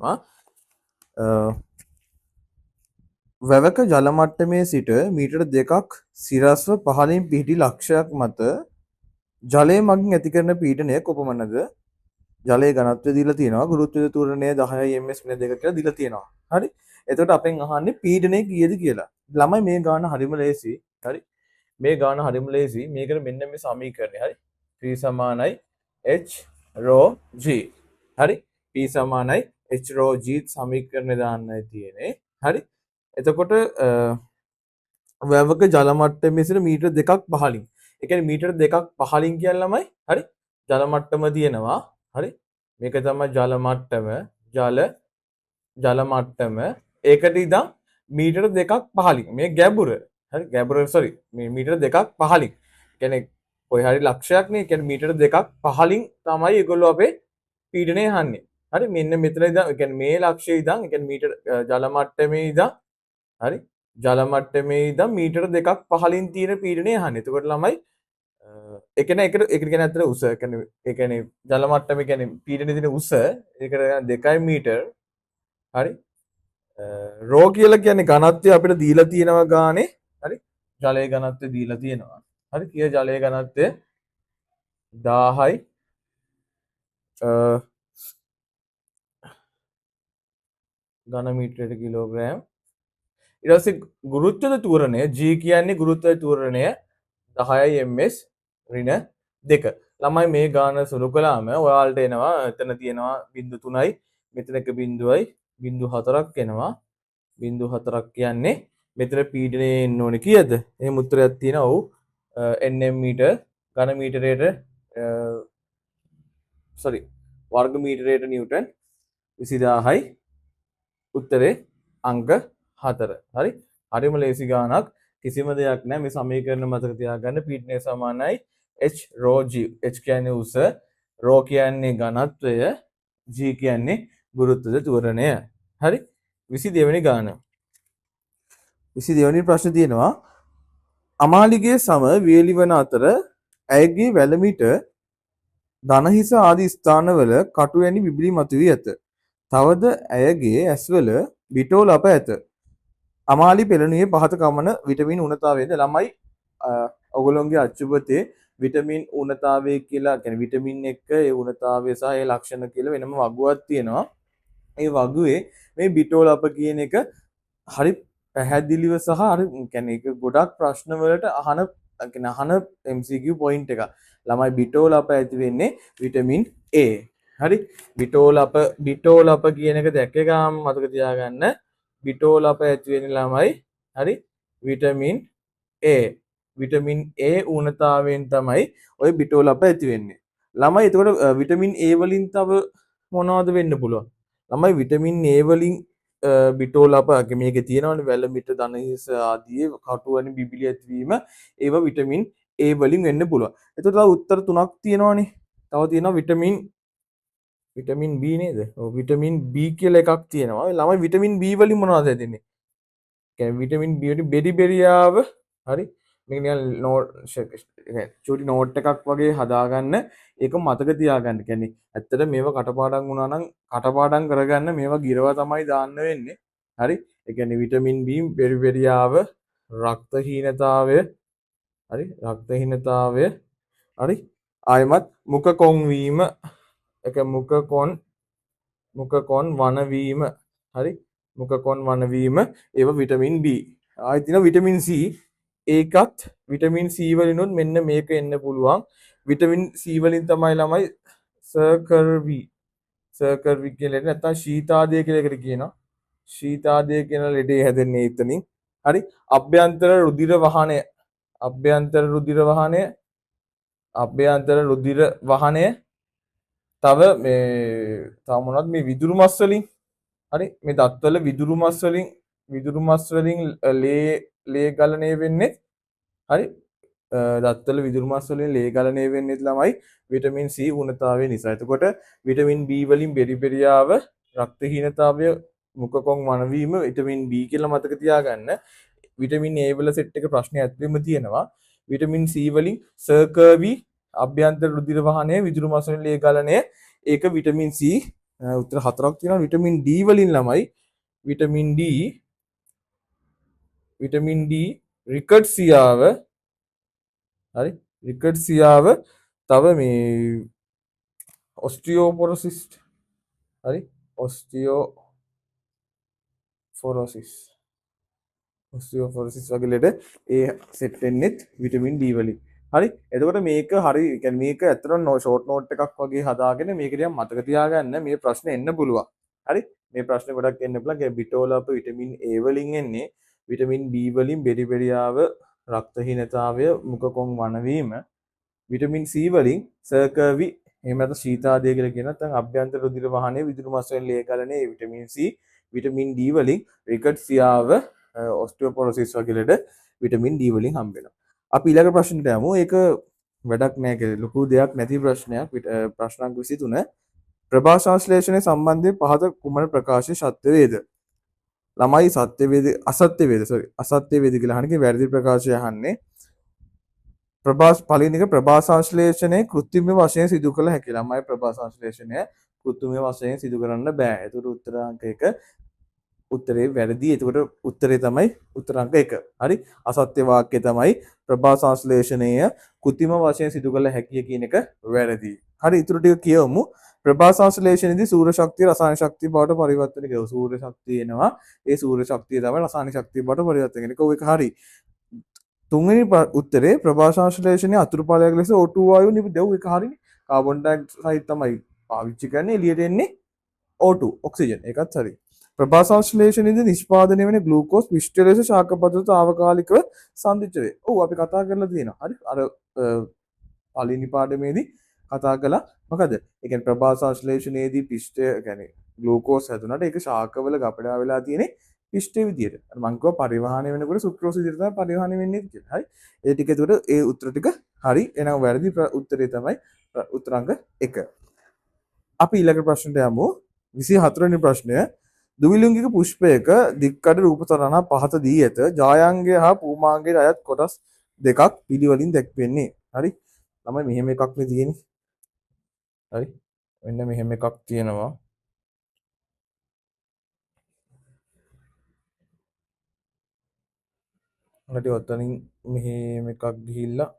තියෙනවා. වැවක ජල මට්ටමේ සිට මීටර 2ක් සිරස්ව පහළින් පිහිටි ලක්ෂයක් මත ජලය මගින් ඇති කරන පීඩනය කොපමණද? ජලයේ ඝනත්වය දීලා තියෙනවා. ගුරුත්වාකර්ෂණ ත්වරණය 10 ms / 2 කියලා දීලා තියෙනවා. හරි. එතකොට අපෙන් අහන්නේ පීඩනය කීයද කියලා. ළමයි මේ ගාන හරිම ලේසි. හරි. මේ ගාන හරිම ලේසි. මේකට මෙන්න මේ සමීකරණය. හරි. P සමානයි H rho G. හරි. P සමානයි H rho G සමීකරණය දාන්නයි තියෙන්නේ. හරි. එතකොට වැවක ජල මට්ටමේ සිට මීටර 2ක් පහළින්. ඒ කියන්නේ මීටර 2ක් පහළින් කියන ළමයි. හරි. ජල මට්ටම තියෙනවා. හරි. මේක තමයි ජල මට්ටම. ජල මට්ටම. ඒකට ඉඳන් මීටර 2ක් පහළින්. මේ ගැඹුර. හරි. ගැඹුර sorry. මේ මීටර 2ක් පහළින්. කියන්නේ කොයි හරි ලක්ෂයක් නේ. කියන්නේ මීටර 2ක් පහළින් තමයි ඒගොල්ලෝ අපේ පීඩනය අහන්නේ. හරි. මෙන්න මෙතන ඉඳන් කියන්නේ මේ ලක්ෂයේ ඉඳන් කියන්නේ මීටර ජල මට්ටමේ ඉඳන් හරි. ජල මට්ටමේ ඉඳන් මීටර 2ක් පහළින් තියෙන පීඩනය අහන්නේ. එතකොට ළමයි ඒ කියන්නේ ඒක කියන්නේ අතර උස. ඒ කියන්නේ ජල මට්ටම කියන්නේ පීඩනය දින උස. ඒකට 2 මීටර. හරි. රෝ කියලා කියන්නේ ඝනත්වය අපිට දීලා තියෙනවා ගානේ. හරි. ජලයේ ඝනත්වය දීලා තියෙනවා. හරි. කිය ජලයේ ඝනත්වය 1000යි ඝන මීටරයට කිලෝග්‍රෑම්. ඊට පස්සේ ගුරුත්වද ත්වරණය G කියන්නේ ගුරුත්වද ත්වරණය 10 ms ඍණ 2. ළමයි මේ ගාන සුළු කළාම ඔයාලට එනවා එතන තියෙනවා 0.3යි මෙතන 1 බිංදුවයි 0.4ක් එනවා. 0.4ක් කියන්නේ මෙතන පීඩනය එන්න ඕනේ කීයද? එහෙම උත්තරයක් තියෙනවා. ඔව් nm මීටර ඝන මීටරයට වර්ග මීටරයට නිව්ටන් 20000යි උත්තරේ අංක 4. හරි. හරිම ලේසි ගානක්. කිසිම දෙයක් නැහැ. මේ සමීකරණ මතක තියාගන්න. පීඩනය සමානයි H rho G. H කියන්නේ උස, rho කියන්නේ ඝනත්වය, G කියන්නේ ගුරුත්වද ත්වරණය. හරි. 22 වෙනි ගාන. 22 වෙනි ප්‍රශ්නේ තියෙනවා. අමාලිගේ සම වියලි වන අතර ඇයගේ වැලමිට දනහිස ආදී ස්ථානවල කටු වැනි විබිලි මතුවී ඇත. තවද ඇයගේ ඇස්වල බිටෝල අප ඇත. අමාලි පෙළනුවේ පහත කමන විටමින් උණතාවයද ළමයි ඔයගොල්ලෝගේ අච්චුපතේ විටමින් උණතාවය කියලා කියන්නේ විටමින් එක ඒ උණතාවය සහ ඒ ලක්ෂණ කියලා වෙනම වගුවක් තියෙනවා. ඒ වගුවේ මේ බිටෝල අප කියන එක හරි පැහැදිලිව සහ හරි කියන්නේ ඒක ගොඩක් ප්‍රශ්න වලට අහන MCQ පොයින්ට් එක. ළමයි බිටෝල අප ඇති වෙන්නේ විටමින් A. හරි. බිටෝල අප කියන එක දැක්ක ගාම මතක තියාගන්න. බිටෝල අප ඇති වෙන ළමයි හරි විටමින් A. විටමින් A ඌනතාවයෙන් තමයි ඔය බිටෝල අප ඇති වෙන්නේ. ළමයි එතකොට විටමින් A වලින් තව මොනවද වෙන්න පුළුවන්? ළමයි විටමින් A වලින් බිටෝල අප මේකේ තියෙනවනේ වැලමිට දනහිස ආදී කටුවනි බිබිලි ඇතිවීම ඒවා විටමින් A වලින් වෙන්න පුළුවන්. එතකොට තව උත්තර තුනක් තියෙනවනේ. තව තියෙනවා විටමින් B නේද? ඔව් විටමින් B කියලා එකක් තියෙනවා. ළමයි විටමින් B වලින් මොනවද හැදෙන්නේ? කියන්නේ විටමින් B වලින් බෙරිබෙරියාව හරි මේක නිකන් චූටි නෝට් එකක් වගේ හදාගන්න ඒක මතක තියාගන්න. කියන්නේ ඇත්තට මේවා කටපාඩම් වුණා නම් කටපාඩම් කරගන්න මේවා ගිරවා තමයි දාන්න වෙන්නේ. හරි. ඒ කියන්නේ විටමින් B බෙරිබෙරියාව රක්තහීනතාවය හරි රක්තහීනතාවය හරි ආයමත් මුඛ කොන් වීම එක මුඛ කොන් වනවීම හරි මුඛ කොන් වනවීම ඒව විටමින් B. ආයෙත් තියෙනවා විටමින් C. ඒකත් විටමින් C වලිනුත් මෙන්න මේක එන්න පුළුවන්. විටමින් C වලින් තමයි ළමයි සර්කර්වි කියලා නැත්නම් ශීතාදය කියලා එකට කියනවා. ශීතාදය කියන ලෙඩේ හැදෙන්නේ එතනින්. හරි. අභ්‍යන්තර රුධිර වහනය තව මොනවද මේ විදුරු මස් වලින් හරි මේ දත්වල විදුරු මස් වලින් ලේ ගලණය වෙන්නේ හරි දත්වල විදුරු මස් වලින් ලේ ගලණය වෙන්නේ ළමයි විටමින් C ඌනතාවය නිසා. එතකොට විටමින් B වලින් බෙරිබෙරියාව රක්තහීනතාවය මුඛ කොන් වනවීම විටමින් B කියලා මතක තියාගන්න. විටමින් A වල සෙට් එක ප්‍රශ්නේ ඇතුළෙම තියෙනවා. විටමින් C වලින් සර්කර්වි අභ්‍යන්තර රුධිර වහනය විදුරු මස් වලින් ලේ ගලණය ඒක විටමින් C උත්තර හතරක් තියෙනවා. විටමින් D වලින් ළමයි විටමින් D රිකට්සියාව හරි රිකට්සියාව තව මේ ඔස්ටියෝපොරොසිස් හරි ඔස්ටියෝපොරොසිස් වගේ ලෙඩ ඒ සෙට් වෙන්නෙත් විටමින් D වලින්. හරි එතකොට මේක හරි يعني මේක ඇත්තටම ෂෝට් නෝට් එකක් වගේ හදාගෙන මේක ටිකක් මතක තියාගන්න මේ ප්‍රශ්නේ එන්න පුළුවන්. හරි මේ ප්‍රශ්නේ ගොඩක් එන්න පුළුවන්. ඒ බිටෝලාප විටමින් A වලින් එන්නේ විටමින් B වලින් බෙරිබෙරියාව රක්තහීනතාවය මුඛකොන් වනවීම විටමින් C වලින් සර්කර්වි එහෙම නැත්නම් ශීතාදය කියලා කියන නැත්නම් අභ්‍යන්තර රුධිර වහනයේ විදුලි මස් වලින් ලේ ගලනේ විටමින් C විටමින් D වලින් රිකට්සියාව ඔස්ටියෝපොරොසිස් වගේ ලෙඩ විටමින් D වලින් හම්බ වෙනවා. අපි ඊළඟ ප්‍රශ්නෙට යමු. ඒක වැඩක් නෑ කියලා ලොකු දෙයක් නැති ප්‍රශ්නයක්. ප්‍රශ්න අංක 23 ප්‍රභා සංශ්ලේෂණය සම්බන්ධයෙන් පහත කුමන ප්‍රකාශය සත්‍ය වේද? ළමයි සත්‍ය වේද අසත්‍ය වේද අසත්‍ය වේද කියලා අහන්නේ වැරදි ප්‍රකාශය අහන්නේ. පළවෙනි එක ප්‍රභා සංශ්ලේෂණය කෘත්‍රිම වශයෙන් සිදු කළ හැකි. ළමයි ප්‍රභා සංශ්ලේෂණය කෘත්‍රිම වශයෙන් සිදු කරන්න බෑ. ඒකට උත්තර අංක 1 උත්තරේ වැරදි. ඒකට උත්තරේ තමයි උත්තර අංක 1. හරි. අසත්‍ය වාක්‍යය තමයි ප්‍රභා සංශ්ලේෂණය කෘත්‍රිම වශයෙන් සිදු කළ හැකිය කියන එක වැරදි. හරි. ඊටු ටික කියවමු. ප්‍රභා සංශ්ලේෂණයේදී සූර්ය ශක්තිය රසායන ශක්තිය බවට පරිවර්තනය කරනවා. සූර්ය ශක්තිය එනවා. ඒ සූර්ය ශක්තිය තමයි රසායන ශක්තිය බවට පරිවර්තනය කරන්නේ. ඒක හරි. තුන්වෙනි උත්තරේ ප්‍රභා සංශ්ලේෂණයේ අතුරුඵලයක් ලෙස O2 වායුව නිපදවු. ඒක හරිනේ. කාබන් ඩයොක්සයිඩ් තමයි පාවිච්චි කරන්නේ. එළියට එන්නේ O2 ඔක්සිජන්. ඒකත් හරි. ප්‍රභා සංශ්ලේෂණයේදී නිෂ්පාදනය වෙන ග්ලූකෝස් පිෂ්ඨ ලෙස ශාක පද්ධතියට తాවකාලිකව සම්දිච්ච වේ. ඔව් අපි කතා කරලා තියෙනවා. හරි. අර පළවෙනි පාඩමේදී කතා කළා මොකද? ඒ කියන්නේ ප්‍රභා සංශ්ලේෂණයේදී පිෂ්ඨ කියන්නේ ග්ලූකෝස් හැදුනට ඒක ශාකවල ගබඩා වෙලා තියෙන්නේ පිෂ්ඨ විදියට. අර මං කිව්වා පරිවහණය වෙනකොට සුක්‍රෝස් විදියට තමයි පරිවහණය වෙන්නේ කියලා. හරි. ඒ ටික ඒකට ඒ උත්තර ටික හරි. එහෙනම් වැරදි උත්තරේ තමයි උත්තරාංක 1. අපි ඊළඟ ප්‍රශ්නට යමු. 24 වෙනි ප්‍රශ්නය. දුවිලිංගික පුෂ්පයක දික්කඩ රූප තරණ පහත දී ඇත. ජායාංගය හා පූමාංගයේ අයත් කොටස් දෙකක් පිළිවෙලින් දැක්වෙන්නේ. හරි. තමයි මෙහෙම එකක් නේ තියෙන්නේ. හරි. මෙන්න මෙහෙම එකක් තියෙනවා. ඊට ඔතනින් මෙහෙම එකක් ගිහිල්ලා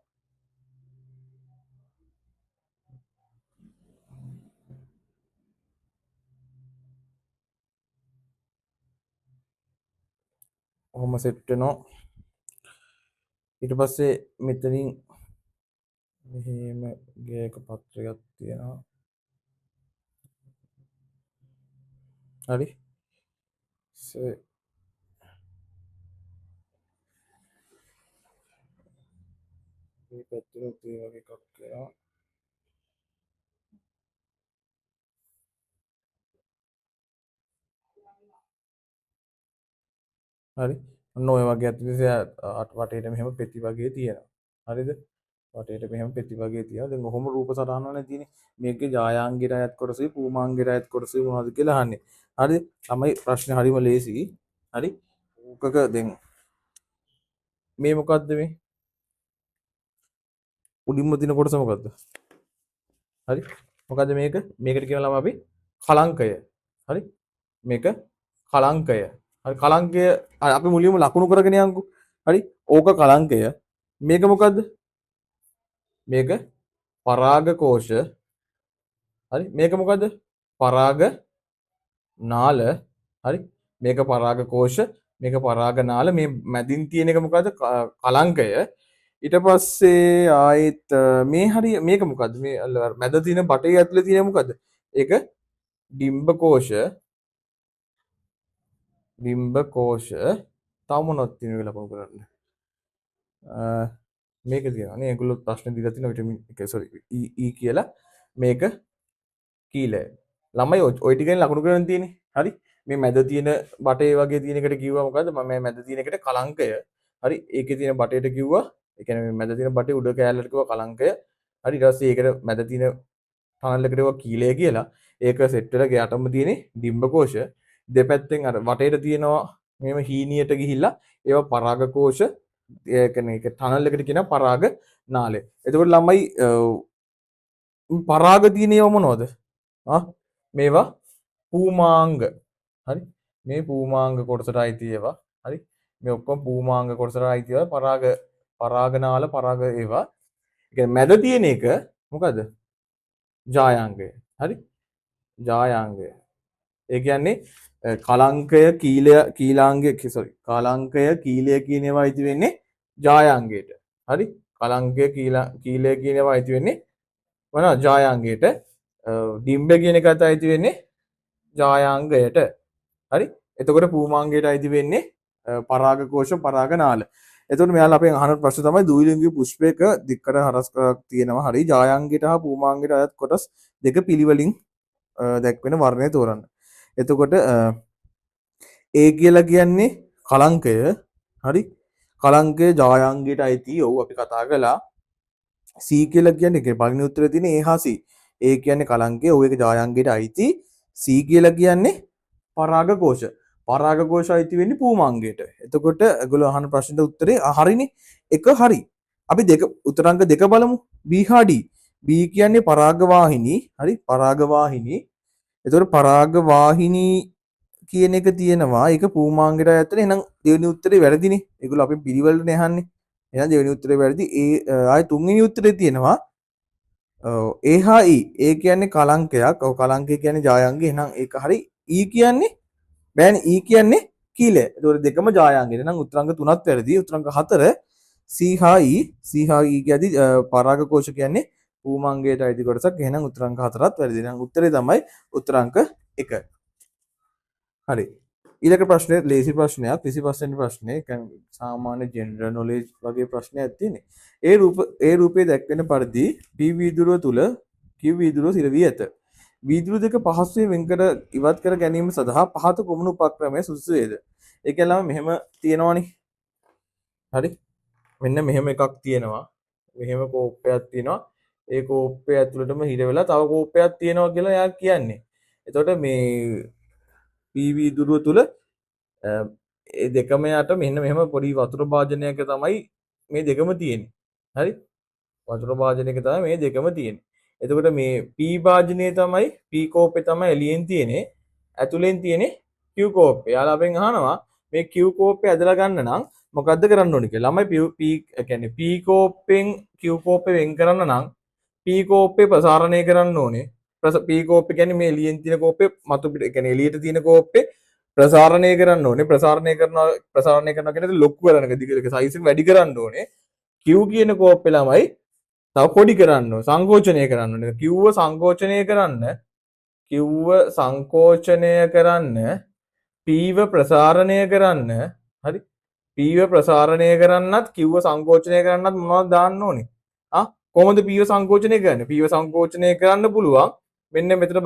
ඔහොම සෙට් වෙනවා. ඊට පස්සේ මෙතනින් මෙහෙම ගේක පත්‍රයක් තියෙනවා. හරි. මේ පැත්තට ඒ වගේ එකක් තියෙනවා. හරි. ඔන්න ඔය වගේ අත් වටේට මෙහෙම පෙති වගේ තියෙනවා. හරිද? වටේට මෙහෙම පෙති වගේ තියෙනවා. දැන් ඔහොම රූප සටහනක් තියෙන්නේ. මේකේ ජායාංගයට අයත් කොටසයි පූමාංගයට අයත් කොටසයි මොනවද කියලා අහන්නේ. හරිද? තමයි ප්‍රශ්නේ හරිම ලේසි. හරි. ඕකක දැන් මේ මොකද්ද මේ? උඩින්ම තියෙන කොටස මොකද්ද? හරි. මොකද්ද මේක? මේකට කියනවා අපි කලංකය. හරි. මේක කලංකය. හරි කලංකය අපි මුලින්ම ලකුණු කරගෙන යන්කෝ. හරි. ඕක කලංකය. මේක මොකද්ද? මේක පරාග කෝෂ. හරි. මේක මොකද්ද? පරාග නාල. හරි. මේක පරාග කෝෂ. මේක පරාග නාල. මේ මැදින් තියෙන එක මොකද්ද? කලංකය. ඊට පස්සේ ආයෙත් මේ හරි මේක මොකද්ද? මේ මැද තියෙන බටේ ඇතුලේ තියෙන මොකද්ද? ඒක ඩිම්බ කෝෂ. ඩිම්බ කෝෂ. තව මොනවද තියෙනවද ලකුණු කරන්න? මේක තියෙනවා නේ. ඒගොල්ලෝ ප්‍රශ්න දීලා තියෙනවා විටමින් E කියලා. මේක කීලය. ළමයි ඔය ටිකෙන් ලකුණු කරන්න තියෙන්නේ. හරි. මේ මැද තියෙන බටේ වගේ තියෙන එකට කිව්වා මොකද්ද? මම මේ මැද තියෙන එකට කලංකය. හරි. ඒකේ තියෙන බටේට කිව්වා ඒ කියන්නේ මේ මැද තියෙන බටේ උඩ කෑල්ලට කිව්වා කලංකය. හරි. ඊට පස්සේ ඒකට මැද තියෙන ටනල් එකට කිව්වා කීලය කියලා. ඒක සෙට් වෙලා ගියාටම තියෙන්නේ ඩිම්බ කෝෂ. දෙපැත්තෙන් අර වටේට තියෙනවා මෙහෙම හීනියට ගිහිල්ලා ඒවා පරාග කෝෂ. ඒ කියන්නේ ඒක ටනල් එකට කියනවා පරාග නාලය. එතකොට ළමයි පරාග තියෙන ඒවා මොනවද? මේවා පූමාංග. හරි. මේ පූමාංග කොටසට අයිති ඒවා. හරි. මේ ඔක්කොම පූමාංග කොටසට අයිති ඒවා පරාගනාල පරාග ඒවා. ඒ කියන්නේ මැද තියෙන එක මොකද? ජායාංගය. හරි. ජායාංගය. ඒ කියන්නේ කලංකය කීලාංගය කාලාංකය කීලය කියන ඒවා අයිති වෙන්නේ ජායාංගයට. හරි. කලංකය කීලය කියන ඒවා අයිති වෙන්නේ මොනවා? ජායාංගයට. ඩිම්බ කියන එකත් අයිති වෙන්නේ ජායාංගයට. හරි. එතකොට පූමාංගයට අයිති වෙන්නේ පරාගකෝෂ පරාගනාල. එතකොට මෙයාලා අපෙන් අහන ප්‍රශ්න තමයි දුයිලිංගික පුෂ්පයක දික්කඩ හරස්කරක් තියෙනවා. හරි. ජායාංගයට හා පූමාංගයට අයත් කොටස් දෙක පිළිවෙලින් දැක්වෙන වර්ණය තෝරන්න. එතකොට ඒ කියලා කියන්නේ කලංකය. හරි. කලංකය ජායාංගයට අයිති. ඔව් අපි කතා කළා. C කියලා කියන්නේ ඒකේ පළවෙනි උත්තරේ තියෙන A හා C. A කියන්නේ කලංකය. ඔව් ඒක ජායාංගයට අයිති. C කියලා කියන්නේ පරාගකෝෂ. පරාගකෝෂ අයිති වෙන්නේ පූමාංගයට. එතකොට ඒගොල්ලෝ අහන ප්‍රශ්නෙට උත්තරේ හරිනේ. එක හරි. අපි දෙක උත්තරාංක දෙක බලමු. B හා D. B කියන්නේ පරාගවාහිනී. හරි. පරාගවාහිනී. එතකොට පරාගවාහිනී කියන එක තියෙනවා. ඒක පූමාංගයට ඇතුළේ. එහෙනම් දෙවෙනි උත්තරේ වැරදිනේ. ඒගොල්ලෝ අපි පිළිවෙලට අහන්නේ. එහෙනම් දෙවෙනි උත්තරේ වැරදි. ඒ ආයේ තුන්වෙනි උත්තරේ තියෙනවා A හා E. A කියන්නේ කලංකයක්. ඔව් කලංකය කියන්නේ ජායාංගය. එහෙනම් ඒක හරි. E කියන්නේ බෑනේ. E කියන්නේ කීලය. ඒතකොට දෙකම ජායාංගය. එහෙනම් උත්තරාංග 3ත් වැරදි. උත්තරාංග 4 C හා E. C හා E කියදී පරාගකෝෂ කියන්නේ පූමාංගයට අයිති කොටසක්. එහෙනම් උත්තරාංග 4ත් වැරදි. එහෙනම් උත්තරේ තමයි උත්තරාංග 1. හරි. ඊළඟ ප්‍රශ්නේ ලේසි ප්‍රශ්නයක්. 25 වෙනි ප්‍රශ්නේ සාමාන්‍ය ජෙනරල් නොලෙජ් වගේ ප්‍රශ්නයක් තියෙන්නේ. ඒ රූපයේ දැක්වෙන පරිදි P වීදුරුව තුල Q වීදුරුව සිර වී ඇත. වීදුරු දෙක පහසුවෙන් වෙන්කර ඉවත් කර ගැනීම සඳහා පහත කුමන උපක්‍රමය සුදුසු වේද? ඒකලම මෙහෙම තියෙනවනේ. හරි. මෙන්න මෙහෙම එකක් තියෙනවා. මෙහෙම කෝප්පයක් තියෙනවා. ඒ කෝප්පය ඇතුළටම හිර වෙලා තව කෝප්පයක් තියෙනවා කියලා එයා කියන්නේ. එතකොට මේ P වීදුරුව තුල ඒ දෙකම යට මෙන්න මෙහෙම පොඩි වතුර භාජනයක තමයි මේ දෙකම තියෙන්නේ. හරි? වතුර භාජනයක තමයි මේ දෙකම තියෙන්නේ. එතකොට මේ P භාජනයේ තමයි P කෝප්පේ තමයි එළියෙන් තියෙන්නේ. ඇතුලෙන් තියෙන්නේ Q කෝප්පේ. යාළුවා අපෙන් අහනවා මේ Q කෝප්පේ ඇදලා ගන්න නම් මොකද්ද කරන්න ඕනේ කියලා. ළමයි P කියන්නේ P කෝප්පෙන් Q කෝප්පේ වෙන් කරන්න නම් P කෝප්පේ ප්‍රසාරණය කරන්න ඕනේ. P කෝප්පේ කියන්නේ මේ එළියෙන් තියෙන කෝප්පේ මතු පිට කියන්නේ එළියට තියෙන කෝප්පේ ප්‍රසාරණය කරන්න ඕනේ. ප්‍රසාරණය කරනවා කියන්නේ ලොකු කරන එක දිගට සයිස් එක වැඩි කරන්න ඕනේ. Q කියන කෝප්පේ ළමයි තව පොඩි කරන්න ඕනේ. සංකෝචනය කරන්න ඕනේ. Qව සංකෝචනය කරන්න Pව ප්‍රසාරණය කරන්න හරි Pව ප්‍රසාරණය කරන්නත් Qව සංකෝචනය කරන්නත් මොනවද දාන්න ඕනේ? කොහොමද Pව සංකෝචනය කරන්නේ? Pව සංකෝචනය කරන්න පුළුවන් මෙන්න මෙතන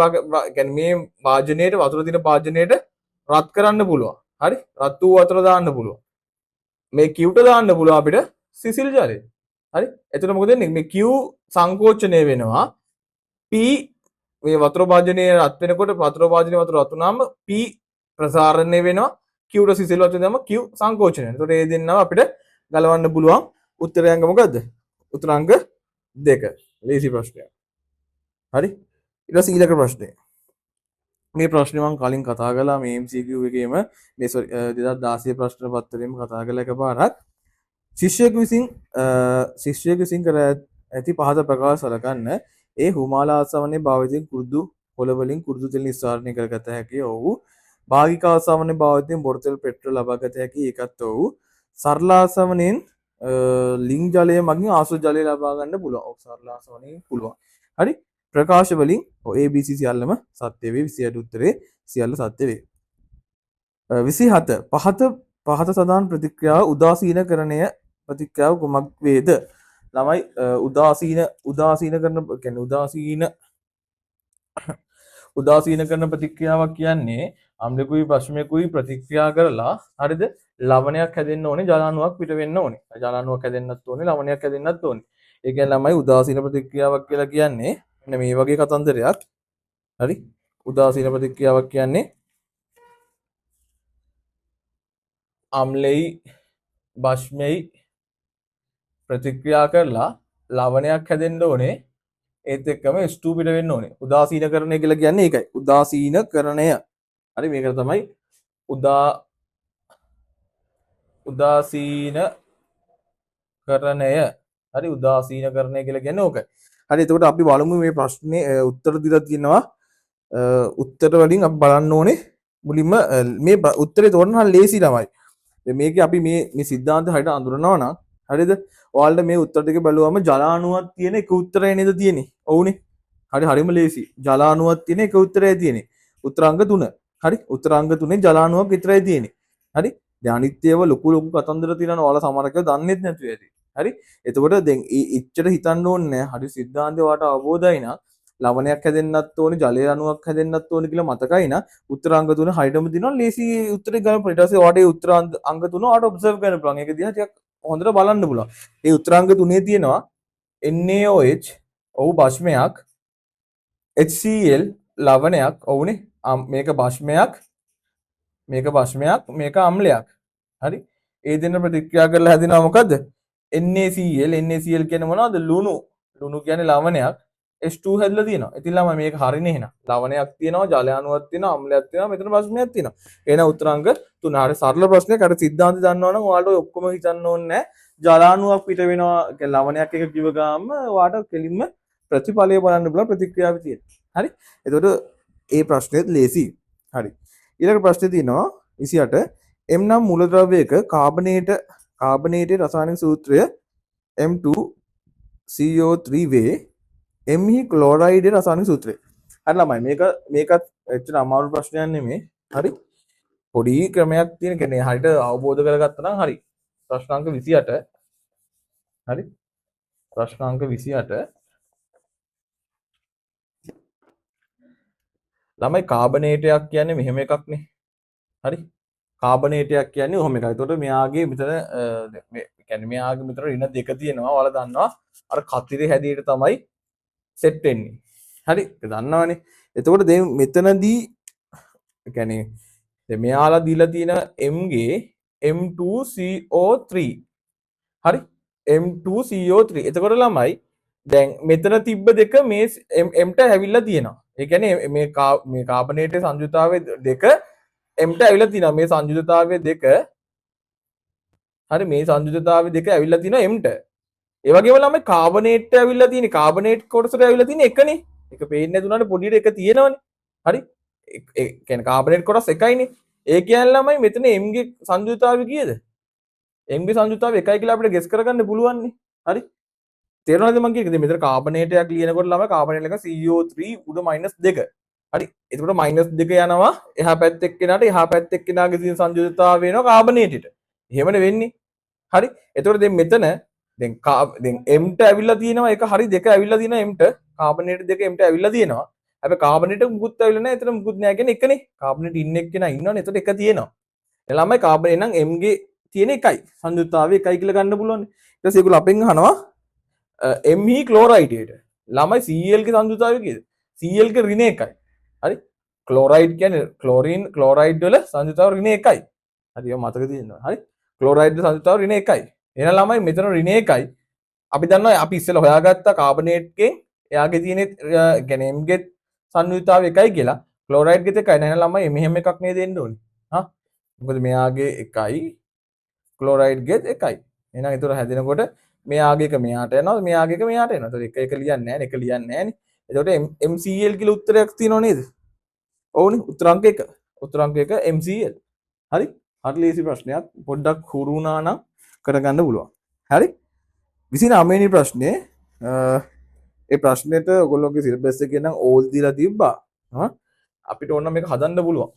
කියන්නේ මේ භාජනයේට වතුර දින භාජනයේට රත් කරන්න පුළුවන්. හරි? රත් වූ වතුර දාන්න පුළුවන්. මේ Qට දාන්න පුළුවන් අපිට සිසිල් ජලය. හරි? එතකොට මොකද වෙන්නේ? මේ Q සංකෝචනය වෙනවා. P මේ වතුර භාජනයේ රත් වෙනකොට වතුර භාජනයේ වතුර රත් වුණාම P ප්‍රසාරණය වෙනවා. Qට සිසිල් වතුර දාම Q සංකෝචනය වෙනවා. එතකොට මේ දෙන්නම අපිට ගලවන්න පුළුවන්. උත්තරයංග මොකද්ද? උත්තරාංග 2. ලේසි ප්‍රශ්නයක්. හරි? ඊට පස්සේ ඊළඟ ප්‍රශ්නේ. මේ ප්‍රශ්නේ මම කලින් කතා කළා මේ MCQ එකේම මේ 2016 ප්‍රශ්න පත්‍රයේම කතා කළා එකපාරක්. ශිෂ්‍යයෙකු විසින් කර ඇති පහත ප්‍රකාශ සලකන්න ඒ හුමාලාසවනේ භාවිතයෙන් කුරුදු කොළ වලින් කුරුදු තෙල් නිස්සාරණය කරගත හැකි ඔව් භාගික ආසවනේ භාවිතයෙන් බොරතෙල් පෙට්‍රල් ලබා ගත හැකි ඒකත් ඔව් සරලාසවනෙන් ලිං ජලය මගින් ආසු ජලය ලබා ගන්න පුළුවන් ඔව් සරලාසවනෙන් පුළුවන් හරි ප්‍රකාශ වලින් ABC සියල්ලම සත්‍ය වේ 28 උත්තරේ සියල්ල සත්‍ය වේ 27 පහත සඳහන් ප්‍රතික්‍රියාව උදාසීනකරණය ප්‍රතික්‍රියාව කුමක් වේද ළමයි උදාසීන කරන කියන්නේ උදාසීන කරන ප්‍රතික්‍රියාවක් කියන්නේ අම්ලකුයි ප්‍රශ්නයකුයි ප්‍රතික්‍රියා කරලා හරිද ලවණයක් හැදෙන්න ඕනේ ජලාණුවක් පිට වෙන්න ඕනේ ජලාණුවක් හැදෙන්නත් ඕනේ ලවණයක් හැදෙන්නත් ඕනේ ඒ කියන්නේ ළමයි උදාසීන ප්‍රතික්‍රියාවක් කියලා කියන්නේ මෙන්න මේ වගේ කතන්දරයක් හරි උදාසීන ප්‍රතික්‍රියාවක් කියන්නේ අම්ලෙයි භෂ්මෙයි ප්‍රතික්‍රියා කරලා ලවණයක් හැදෙන්න ඕනේ ඒත් එක්කම S2 පිට වෙන්න ඕනේ. උදාසීනකරණය කියලා කියන්නේ ඒකයි. උදාසීනකරණය. හරි මේකට තමයි උදාසීනකරණය. හරි උදාසීනකරණය කියලා කියන්නේ ඕකයි. හරි එතකොට අපි බලමු මේ ප්‍රශ්නේ උත්තර දීලා තියෙනවා. උත්තර වලින් අපි බලන්න ඕනේ මුලින්ම මේ උත්තරේ තෝරන්න ලේසි ළමයි. මේක අපි මේ සිද්ධාන්ත හරියට අඳුරනවා නම් හරිද? ඔයාලට මේ උත්තර ටික බලුවම ජලාණුවක් තියෙන එක උත්තරය නේද තියෙන්නේ. ඔව්නේ. හරි හරිම ලේසි. ජලාණුවක් තියෙන එක උත්තරයයි තියෙන්නේ. උත්තරාංග 3. හරි උත්තරාංග 3 ජලාණුවක් විතරයි තියෙන්නේ. හරි. දැන් අනිත් ඒවා ලොකු කතන්දර තියෙනවා ඔයාලා සමහරක් ඒවා දන්නෙත් නැතුව ඇති. හරි. එතකොට දැන් ඉච්චර හිතන්න ඕනේ නැහැ. හරි සිද්ධාන්තය ඔයාලට අවබෝධයි නා ලවණයක් හැදෙන්නත් ඕනේ ජලය අණුවක් හැදෙන්නත් ඕනේ කියලා මතකයි නා උත්තරාංග 3 හයිඩම දිනවා ලේසි උත්තරේ ගන්න ඊට පස්සේ ඔයාලට ඒ උත්තර අංග 3 ඔයාලට ඔබ්සර්ව් කරන්න පුළුවන් ඒක දිහා ටිකක් හොඳට බලන්න පුළුවන් ඒ උත්තරාංග 3 තියෙනවා NaOH ඔව් භස්මයක් HCl ලවණයක් ඔව්නේ මේක භස්මයක් මේක අම්ලයක් හරි ඒ දෙන්න ප්‍රතික්‍රියා කරලා හැදෙනවා මොකද්ද NaCl කියන්නේ මොනවද ලුණු කියන්නේ ලවණයක් S2 හැදලා තියෙනවා. ඉතින් ළමයි මේක හරිනේ එහෙනම්. ලවණයක් තියෙනවා, ජල අණුවක් තියෙනවා, අම්ලයක් තියෙනවා, මෙතන ප්‍රශ්නයක් තියෙනවා. එහෙනම් උත්තරාංග 3. හරි සරල ප්‍රශ්නයක්. අර සිද්ධාන්ත දන්නවනම් ඔයාලට ඔක්කොම හිතන්න ඕනේ නැහැ. ජල අණුවක් පිට වෙනවා, කියන්නේ ලවණයක් එක කිව්ව ගාම ඔයාලට කෙලින්ම ප්‍රතිඵලය බලන්න බලන ප්‍රතික්‍රියාව තියෙනවා. හරි? එතකොට ඒ ප්‍රශ්නේත් ලේසි. හරි. ඊළඟ ප්‍රශ්නේ තියෙනවා 28 M නම් මූලද්‍රව්‍යයක කාබනේටේ රසායනික සූත්‍රය M2CO3 වේ එම්හි ක්ලෝරයිඩ් රසායනික සූත්‍රය. හරි ළමයි මේකත් එච්චර අමාරු ප්‍රශ්නයක් නෙමෙයි. හරි. පොඩි ක්‍රමයක් තියෙන කෙනේ හරියට අවබෝධ කරගත්තා නම් හරි. ප්‍රශ්නාංක 28. හරි. ප්‍රශ්නාංක 28. ළමයි කාබනේටයක් කියන්නේ මෙහෙම එකක් නේ. හරි. කාබනේටයක් කියන්නේ ඔහොම එකයි. එතකොට මෙයාගේ මෙතන මේ කියන්නේ මෙයාගේ මෙතන ඍණ දෙක තියෙනවා. ඔයාලා දන්නවා. අර කතිරේ හැදීට තමයි සෙට් වෙන්නේ. හරි දන්නවනේ. එතකොට දැන් මෙතනදී කියන්නේ දැන් මෙයාලා දීලා තියෙන M ගේ M2CO3. හරි M2CO3. එතකොට ළමයි දැන් මෙතන තිබ්බ දෙක මේ Mට ඇවිල්ලා තියෙනවා. ඒ කියන්නේ මේ කාබනේටේ සංයුතාවයේ දෙක Mට ඇවිල්ලා තියෙනවා. මේ සංයුතතාවයේ දෙක හරි මේ සංයුතතාවයේ දෙක ඇවිල්ලා තියෙනවා Mට. ඒ වගේම ළමයි කාබනේට් ඇවිල්ලා තියෙන්නේ කාබනේට් කොටසට ඇවිල්ලා තියෙන්නේ එකනේ. ඒක පේන්නේ නැතුණාට පොඩියට එක තියෙනවනේ. හරි. ඒ කියන්නේ කාබනේට් කොටස් එකයිනේ. ඒ කියන්නේ ළමයි මෙතන M ගේ සංයුතතාවය කීයද? M ගේ සංයුතතාවය එකයි කියලා අපිට ගෙස් කරගන්න පුළුවන් නේ. හරි. තේරුණාද මම කියන්නේ? මෙතන කාබනේටයක් ලියනකොට ළමයි කාබනේට් එක CO3 උඩ -2. හරි. එතකොට -2 යනවා එහා පැත්තේ එක්කෙනාට එහා පැත්තේ එක්කෙනාගේ තියෙන සංයුතතාවය වෙනවා කාබනේටෙට. එහෙමනේ වෙන්නේ. හරි. එතකොට දැන් මෙතන දැන් Mට ඇවිල්ලා තියෙනවා එක හරි දෙක ඇවිල්ලා තියෙනවා Mට කාබනේට් දෙක Mට ඇවිල්ලා තියෙනවා හැබැයි කාබනේට් මුකුත් ඇවිල්ලා නැහැ එතන මුකුත් නැහැ කියන්නේ එකනේ කාබනේට් ඉන්න එක්කෙනා ඉන්නවනේ එතකොට එක තියෙනවා ඒ ළමයි කාබනේට් නම් M ගේ තියෙන එකයි සංයුක්තාවය එකයි කියලා ගන්න පුළුවන් ඊට පස්සේ ඒගොල්ලෝ අපෙන් අහනවා M හි ක්ලෝරයිඩ් ළමයි Cl ගේ සංයුක්තාවය කීයද Cl ගේ ඍණ එකයි හරි ක්ලෝරයිඩ් කියන්නේ ක්ලෝරයිඩ් වල සංයුක්තාව ඍණ එකයි හරි ඒක මතක තියෙනවා හරි ක්ලෝරයිඩ් සංයුක්තාව ඍණ එකයි එහෙනම් ළමයි මෙතන ඍණ එකයි අපි දන්නවා අපි ඉස්සෙල්ලා හොයාගත්ත කාබනේට්ගෙන් එයාගේ තියෙන කියන්නේ M ගේ සංයුක්තාව එකයි කියලා ක්ලෝරයිඩ් ගෙත් එකයි නේද ළමයි මෙහෙම එකක් නේද දෙන්න ඕනේ හා මොකද මෙයාගේ එකයි ක්ලෝරයිඩ් ගෙත් එකයි එහෙනම් ඒතර හැදෙනකොට මෙයාගේ එක මෙයාට යනවා මෙයාගේ එක මෙයාට එනවා ඒතර එක එක ලියන්නේ නැහැ එක ලියන්නේ නැහැ නේ එතකොට MCl කියලා උත්තරයක් තියෙනව නේද ඔව්නේ උත්තරාංක 1 MCl හරි හරි ලේසි ප්‍රශ්නයක් පොඩ්ඩක් හුරු වුණා නම් කරගන්න පුළුවන් හරි 29 වෙනි ප්‍රශ්නේ ඒ ප්‍රශ්නෙට ඔයගොල්ලෝගේ සිලබස් එකේ නම් ඕල් දීලා තිබ්බා අපිට ඕන මේක හදන්න පුළුවන්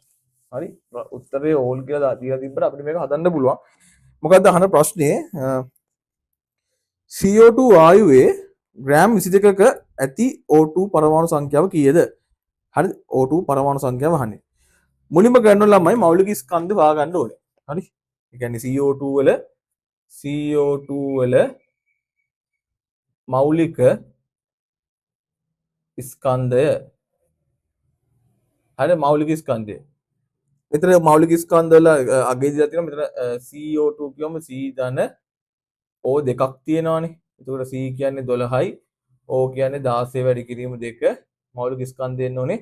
හරි උත්තරේ ඕල් කියලා දීලා තිබ්බට අපිට මේක හදන්න පුළුවන් මොකද්ද අහන ප්‍රශ්නේ CO2 වායුවේ ග්‍රෑම් 22ක ඇති O2 පරමාණු සංඛ්‍යාව කීයද හරි O2 පරමාණු සංඛ්‍යාව අහන්නේ මුලින්ම ගන්න ළමයි මෞලික ස්කන්ධ හොයාගන්න ඕනේ හරි ඒ කියන්නේ CO2 වල මෞලික ස්කන්ධය හරි මෞලික ස්කන්ධය මෙතන මෞලික ස්කන්ධ වල අගේ දීලා තියෙනවා මෙතන CO2 කියවම C ධන O දෙකක් තියෙනවානේ එතකොට C කියන්නේ 12යි ඕ කියන්නේ 16 වැඩි කිරීම 2 මෞලික ස්කන්ධය එන්න ඕනේ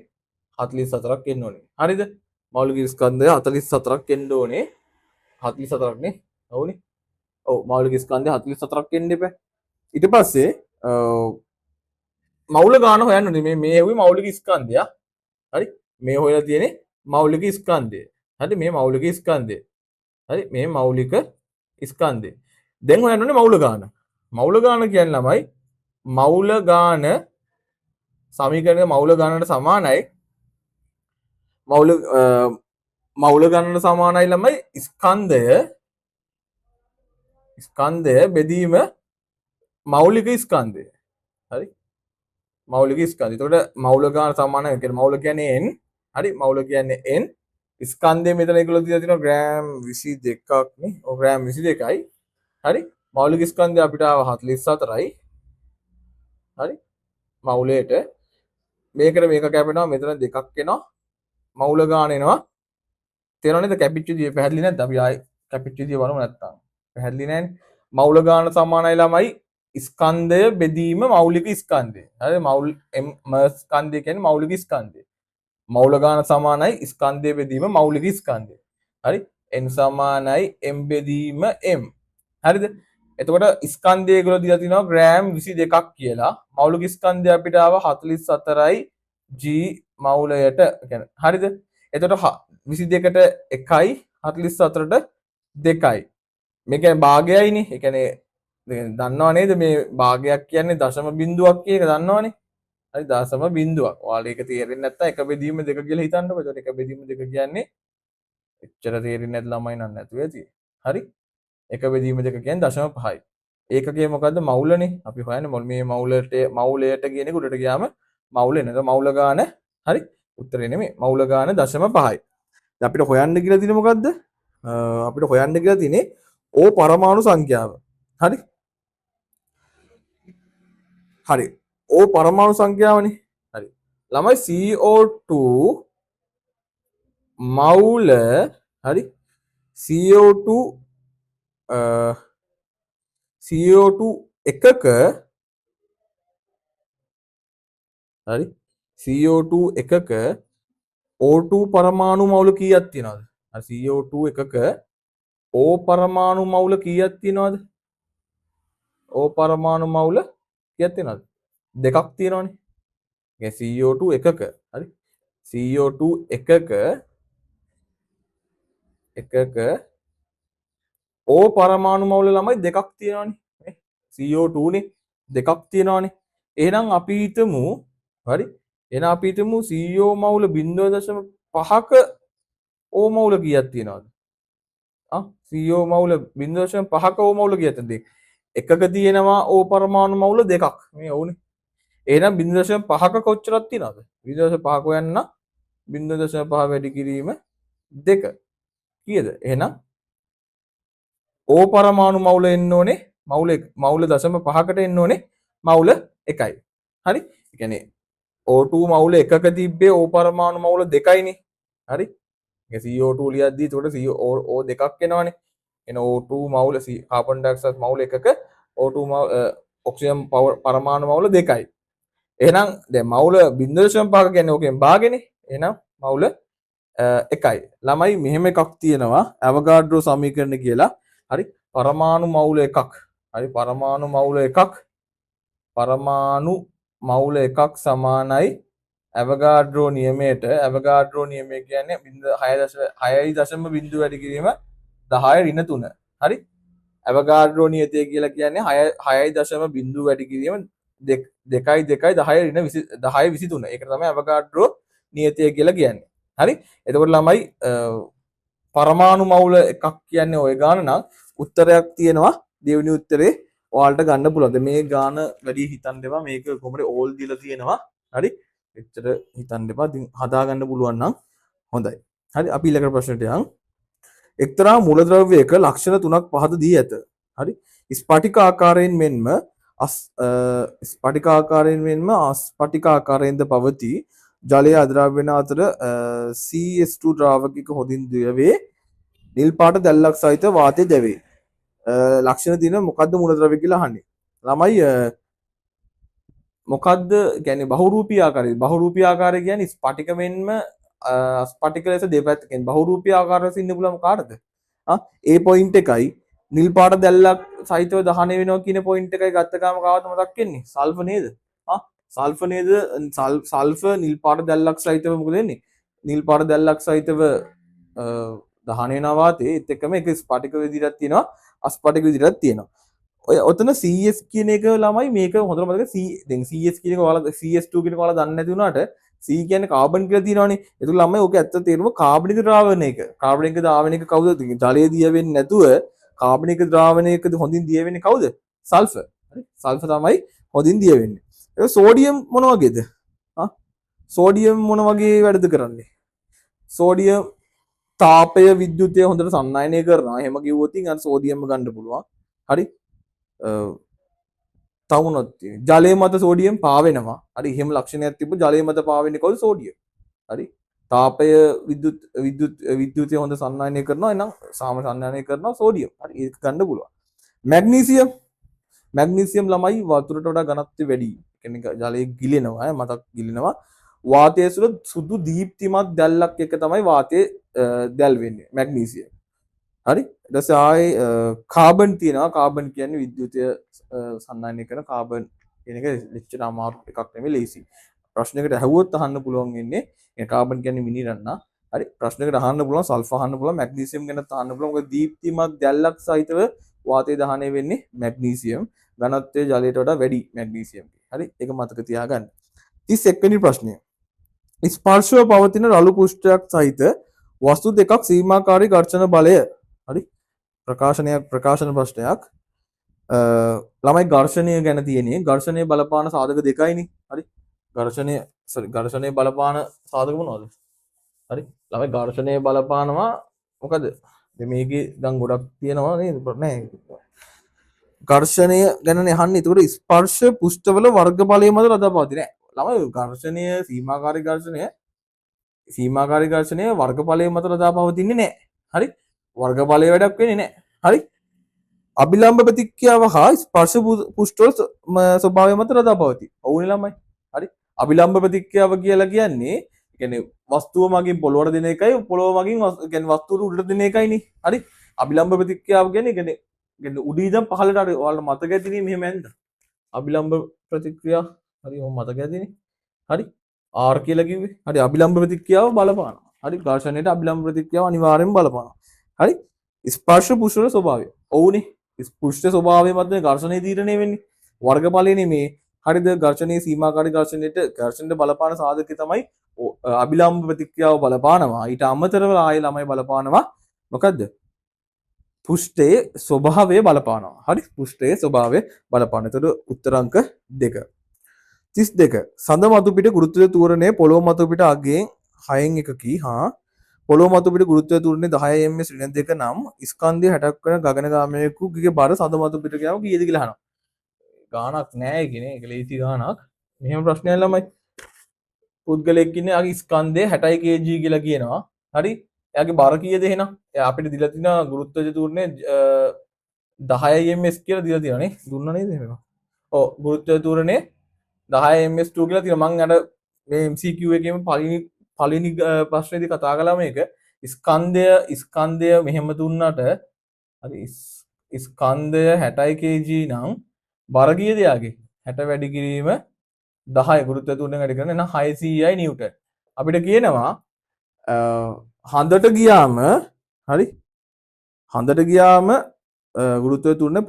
44ක් එන්න ඕනේ. හරිද? මෞලික ස්කන්ධය 44ක් එන්න ඕනේ. 44ක් නේ. ඔව්නේ. ඔව් මෞලික ස්කන්ධය 44ක් එන්න එපා. ඊට පස්සේ මෞල ගාන හොයන්න ඕනේ. මේ හෙව්වේ මෞලික ස්කන්ධය. හරි? මේ හොයලා තියෙන්නේ මෞලික ස්කන්ධය. හරි? මේ මෞලික ස්කන්ධය. හරි? මේ මෞලික ස්කන්ධය. දැන් හොයන්න ඕනේ මෞල ගාන. මෞල ගාන කියන්නේ ළමයි මෞල ගාන සමීකරණයේ මෞල ගානට සමානයි මෞල ගානට සමානයි ළමයි ස්කන්ධය බෙදීම මෞලික ස්කන්ධය. හරි? මෞලික ස්කන්ධය. එතකොට මෞල ගාන සමානයි කියන්නේ මෞල කියන්නේ n. හරි? මෞල කියන්නේ n. ස්කන්ධය මෙතන ඒගොල්ලෝ දීලා තියෙනවා ග්‍රෑම් 22ක් නේ. ඔව් ග්‍රෑම් 22යි. හරි? මෞලික ස්කන්ධය අපිට ආව 44යි. හරි? මෞලයට මේකට මේක කැපෙනවා මෙතන දෙකක් එනවා. මෞල ගාන එනවා. තේරෙනවද නේද? කැපිච්ච විදිය පැහැදිලි නැද්ද? අපි ආයි කැපිච්ච විදිය බලමු නැත්තම්. පැහැදිලි නැහැනේ. මෞල ගාන සමානයි ළමයි ස්කන්ධය බෙදීම මෞලික ස්කන්ධය. හරි? ස්කන්ධය කියන්නේ මෞලික ස්කන්ධය. මෞල ගාන සමානයි ස්කන්ධය බෙදීම මෞලික ස්කන්ධය. හරි? n සමානයි m බෙදීම m. හරිද? එතකොට ස්කන්ධය ඒගොල්ලෝ දීලා තිනවා ග්‍රෑම් 22ක් කියලා. මෞලික ස්කන්ධය අපිට ආව 44යි g මෞලයට කියන්නේ. හරිද? එතකොට 22ට 1යි 44ට 2යි. මේ කියන්නේ භාගයයිනේ. ඒ කියන්නේ දන්නව නේද මේ භාගයක් කියන්නේ දශම බිඳුවක් කියන එක දන්නවනේ. හරි දශම බිඳුවක්. ඔයාලට ඒක තේරෙන්නේ නැත්නම් එක බෙදීම දෙක කියලා හිතන්නකෝ. එතකොට එක බෙදීම දෙක කියන්නේ එච්චර තේරෙන්නේ නැති ළමයි නම් නැතුව ඇති. හරි? එක බෙදීම දෙක කියන්නේ දශම 5යි. ඒකකයේ මොකද්ද මවුලනේ. අපි හොයන්නේ මේ මවුලයට කියන එක උඩට ගියාම මවුල එන. ඒක මවුල ගාන හරි උත්තරේ නෙමෙයි. මවුල ගාන දශම 5යි. දැන් අපිට හොයන්න කියලා තියෙන්නේ මොකද්ද? අපිට හොයන්න කියලා තියෙන්නේ ඕ පරමාණු සංඛ්‍යාව. හරි? හරි. ඕ පරමාණු සංඛ්‍යාවනේ. හරි. ළමයි CO2 මවුල හරි CO2 CO2 එකක හරි CO2 එකක O2 පරමාණු මවුල කීයක් තියෙනවද? හරි CO2 එකක O පරමාණු මවුල කීයක් තියෙනවද? O පරමාණු මවුල කීයක් තියෙනවද? දෙකක් තියෙනවනේ. ඒ CO2 එකක හරි CO2 එකක O පරමාණු මවුල ළමයි දෙකක් තියෙනවනේ. CO2 නේ දෙකක් තියෙනවනේ. එහෙනම් අපි හිතමු හරි එහෙනම් අපි හිතමු CO මවුල 0.5ක O මවුල කීයක් තියෙනවද? CO මවුල 0.5ක O මවුල කීයක්ද? එකක තියෙනවා O පරමාණු මවුල දෙකක්. මේ ඕනේ. එහෙනම් 0.5ක කොච්චරක් තියෙනවද? 0.5 හොයන්න 0.5 වැඩි කිරීම 2. කීයද? එහෙනම් O පරමාණු මවුල එන්න ඕනේ මවුල 0.5කට එන්න ඕනේ මවුල 1යි. හරි? ඒ කියන්නේ O2 මවුල එකක තිබ්බේ O පරමාණු මවුල 2යිනේ. හරි? ඒ CO2 ලියද්දී එතකොට O දෙකක් එනවනේ. එන O2 මවුල කාබන් ඩයොක්සයිඩ් මවුල එකක O2 ඔක්සිජන් පරමාණු මවුල 2යි. එහෙනම් දැන් මවුල 0.5 කියන්නේ ඕකෙන් භාගෙනේ. එහෙනම් මවුල 1යි. ළමයි මෙහෙම එකක් තියෙනවා ඇවගාඩ්‍රෝ සමීකරණ කියලා. හරි? පරමාණු මවුල එකක්. හරි? පරමාණු මවුල එකක් සමානයි ඇවගාඩ්‍රෝ නියමයට. ඇවගාඩ්‍රෝ නියමය කියන්නේ 6.0 වැඩි කිරීම 10 ඍණ 3. හරි? ඇවගාඩ්‍රෝ නියතය කියලා කියන්නේ 6.0 වැඩි කිරීම 2.2 10 23. ඒක තමයි ඇවගාඩ්‍රෝ නියතය කියලා කියන්නේ. හරි? එතකොට ළමයි පරමාණු මවුල එකක් කියන්නේ ওই ගාන නම් උත්තරයක් තියෙනවා දෙවෙනි උත්තරේ ඔයාලට ගන්න පුළුවන්. මේ ගාන වැඩි හිතන්න එපා. මේක කොහොමද ඕල් දීලා තියෙනවා. හරි? එච්චර හිතන්න එපා. ඉතින් හදා ගන්න පුළුවන් නම් හොඳයි. හරි? අපි ඊළඟ ප්‍රශ්නට යමු. එක්තරා මූලද්‍රව්‍යයක ලක්ෂණ 3ක් පහද දී ඇත. හරි? ස්පටික ආකාරයෙන් මෙන්ම අස්පටික ආකාරයෙන්ද පවතී. ජලය අද්‍රාව්‍ය වෙන අතර CS2 ද්‍රාවකික හොඳින් ද්‍රවයේ නිල් පාට දැල්ලක් සහිත වාතය දැවේ. ලක්ෂණ දින මොකද්ද මූලද්‍රව්‍ය කියලා අහන්නේ. ළමයි මොකද්ද කියන්නේ බහුරූපී ආකාරය. බහුරූපී ආකාරය කියන්නේ ස්පටික මෙන්ම ස්පටික ලෙස දෙපැත්තකින් බහුරූපී ආකාරයෙන් ඉන්න පුළුවන් කාටද? ඒ පොයින්ට් එකයි නිල් පාට දැල්ලක් සහිතව දහනය වෙනවා කියන පොයින්ට් එකයි ගත්ත ගාම කාවද මතක් වෙන්නේ? සල්ෆර් නේද? සල්ෆර් නේද? සල්ෆර් නිල් පාට දැල්ලක් සහිතව මොකද වෙන්නේ? නිල් පාට දැල්ලක් සහිතව දහනය වෙනවා වාතයේ ඒත් එක්කම ඒක ස්පටික විදිහට තියෙනවා අස්පටික විදිහට තියෙනවා. ඔය ඔතන CS කියන එක ළමයි මේක හොඳට මතක දැන් CS කියන එක ඔයාලා CS2 කියන එක ඔයාලා දන්නේ නැති වුණාට C කියන්නේ කාබන් කියලා තියෙනවනේ. ඒක ළමයි ඕක ඇත්ත තේරුම කාබනික ද්‍රාවණයක. කාබනික ද්‍රාවණයක කවුද? ජලය දිය වෙන්නේ නැතුව කාබනික ද්‍රාවණයකද හොඳින් දිය වෙන්නේ කවුද? සල්ෆර්. හරි. සල්ෆර් තමයි හොඳින් දිය වෙන්නේ. ඒක සෝඩියම් මොන වගේද? සෝඩියම් මොන වගේ වැඩද කරන්නේ? සෝඩියම් තාපය විද්‍යුතය හොඳට සන්නායනය කරනවා. එහෙම කිව්වොත් ඉතින් අර සෝඩියම් ගන්න පුළුවන්. හරි. තවුනොත් ජලය මත සෝඩියම් පාවෙනවා. හරි. එහෙම ලක්ෂණයක් තිබ්බ ජලය මත පාවෙන්නේ කොහොමද? සෝඩියම්. හරි. තාපය විද්‍යුතය හොඳ සන්නායනය කරනවා. එහෙනම් සාම සන්නායනය කරනවා සෝඩියම්. හරි. ඒක ගන්න පුළුවන්. මැග්නීසියම් ළමයි වතුරට වඩා ඝනත්වය වැඩි. කියන්නේ ජලයේ ගිලෙනවා. මතක් ගිලෙනවා. වාතයේ සුදු දීප්තිමත් දැල්ලක් එක තමයි වාතයේ දැල් වෙන්නේ. මැග්නීසියම්. හරි. ඊට පස්සේ ආයේ කාබන් තියෙනවා. කාබන් කියන්නේ විද්‍යුතය සන්නායනය කරන කාබන් කියන එක ලෙක්චර් අමාරු එකක් නෙමෙයි ලේසි. ප්‍රශ්නයකට ඇහුවොත් අහන්න පුළුවන් වෙන්නේ ඒ කාබන් කියන්නේ මිනිරන්න. හරි. ප්‍රශ්නයකට අහන්න පුළුවන් සල්ෆර් අහන්න පුළුවන් මැග්නීසියම් ගැන අහන්න පුළුවන්. මොකද දීප්තිමත් දැල්ලක් සහිතව වාතයේ දහනය වෙන්නේ මැග්නීසියම්. ඝනත්වය ජලයට වඩා වැඩි මැග්නීසියම්. හරි. ඒක මතක තියාගන්න. 31 වෙනි ප්‍රශ්නය. ස්පර්ශව පවතින රළු පෘෂ්ඨයක් සහිත වස්තු දෙකක් සීමාකාරී ඝර්ෂණ බලය. හරි. ප්‍රකාශන ප්‍රශ්නයක්. ළමයි ඝර්ෂණය ගැන තියෙන්නේ. ඝර්ෂණය බලපාන සාධක දෙකයිනේ. හරි. ඝර්ෂණය බලපාන සාධක මොනවද? හරි. ළමයි ඝර්ෂණය බලපානවා මොකද? මේකේ දැන් ගොඩක් තියෙනවා නේද? නෑ. ඝර්ෂණය ගැනනේ අහන්නේ. ඒකට ස්පර්ශ පෘෂ්ඨවල වර්ග බලය මත රඳා පවතින. ළමයි ඝර්ෂණය සීමාකාරී ඝර්ෂණය වර්ගඵලය මත රඳා පවතින්නේ නැහැ. හරි. වර්ගඵලය වැඩක් වෙන්නේ නැහැ. හරි. අභිලම්බ ප්‍රතික්‍රියාව හා ස්පර්ශ පුෂ්ඨවල ස්වභාවය මත රඳා පවතී. ඔව්නේ ළමයි. හරි. අභිලම්බ ප්‍රතික්‍රියාව කියලා කියන්නේ කියන්නේ වස්තුව මගින් පොළොවට දෙන එකයි පොළොව මගින් කියන්නේ වස්තුවට උඩට දෙන එකයිනේ. හරි. අභිලම්බ ප්‍රතික්‍රියාව කියන්නේ උඩ ඉඳන් පහළට අර ඔයාලට මතක ඇතිනේ මෙහෙම යන්න. අභිලම්බ ප්‍රතික්‍රියාව හරි ඔහොම මතක ඇතිනේ. හරි. R කියලා කිව්වේ. හරි අභිලම්බ ප්‍රතික්‍රියාව බලපානවා. හරි ඝර්ෂණයට අභිලම්බ ප්‍රතික්‍රියාව අනිවාර්යෙන්ම බලපානවා. හරි. ස්පර්ශ පුෂ්ඨ ස්වභාවය. ඔව්නේ. පුෂ්ඨ ස්වභාවය මත ඝර්ෂණය තීරණය වෙන්නේ. වර්ගඵලය නෙමේ. හරිද? ඝර්ෂණයේ සීමාකාරී ඝර්ෂණයට බලපාන සාධකය තමයි අභිලම්බ ප්‍රතික්‍රියාව බලපානවා. ඊට අමතරව ආයෙ ළමයි බලපානවා. මොකද්ද? පුෂ්ඨයේ ස්වභාවය බලපානවා. හරි. පුෂ්ඨයේ ස්වභාවය බලපාන. එතකොට උත්තර අංක 2. 32 සඳ මතු පිට ගුරුත්වය තූරණය පොළොව මතු පිට අගයෙන් 6න් එකකි හා පොළොව මතු පිට ගුරුත්වය තූරණය 10 ms ඍණ 2 නම් ස්කන්ධය 60ක් වන ගගනගාමීකගේ බර සඳ මතු පිට ගියාම කීයද කියලා අහනවා. ගාණක් නෑ ඒකනේ. ඒක ලේසි ගාණක්. මෙහෙම ප්‍රශ්නයක් ළමයි. පුද්ගලයෙක් ඉන්නේ ආගේ ස්කන්ධය 60 kg කියලා කියනවා. හරි. එයාගේ බර කීයද එහෙනම්? එයා අපිට දීලා තිනා ගුරුත්වය තූරණය 10 ms කියලා දීලා තියෙනවා නේ. දුන්නා නේද එහෙම? ඔව් ගුරුත්වය තූරණය 10 ms2 කියලා තියෙනවා. මම අර මේ MCQ එකේම පළවෙනි ප්‍රශ්නේදී කතා කළා මේක. ස්කන්ධය මෙහෙම දුන්නට හරි ස්කන්ධය 60 kg නම් බර කීයද යාගේ? 60 වැඩි කිරීම 10 ගුරුත්වය තූරණය වැඩි කරන එහෙනම් 600යි නිව්ටන්. අපිට කියනවා හඳට ගියාම හරි හඳට ගියාම ගුරුත්වය තූරණය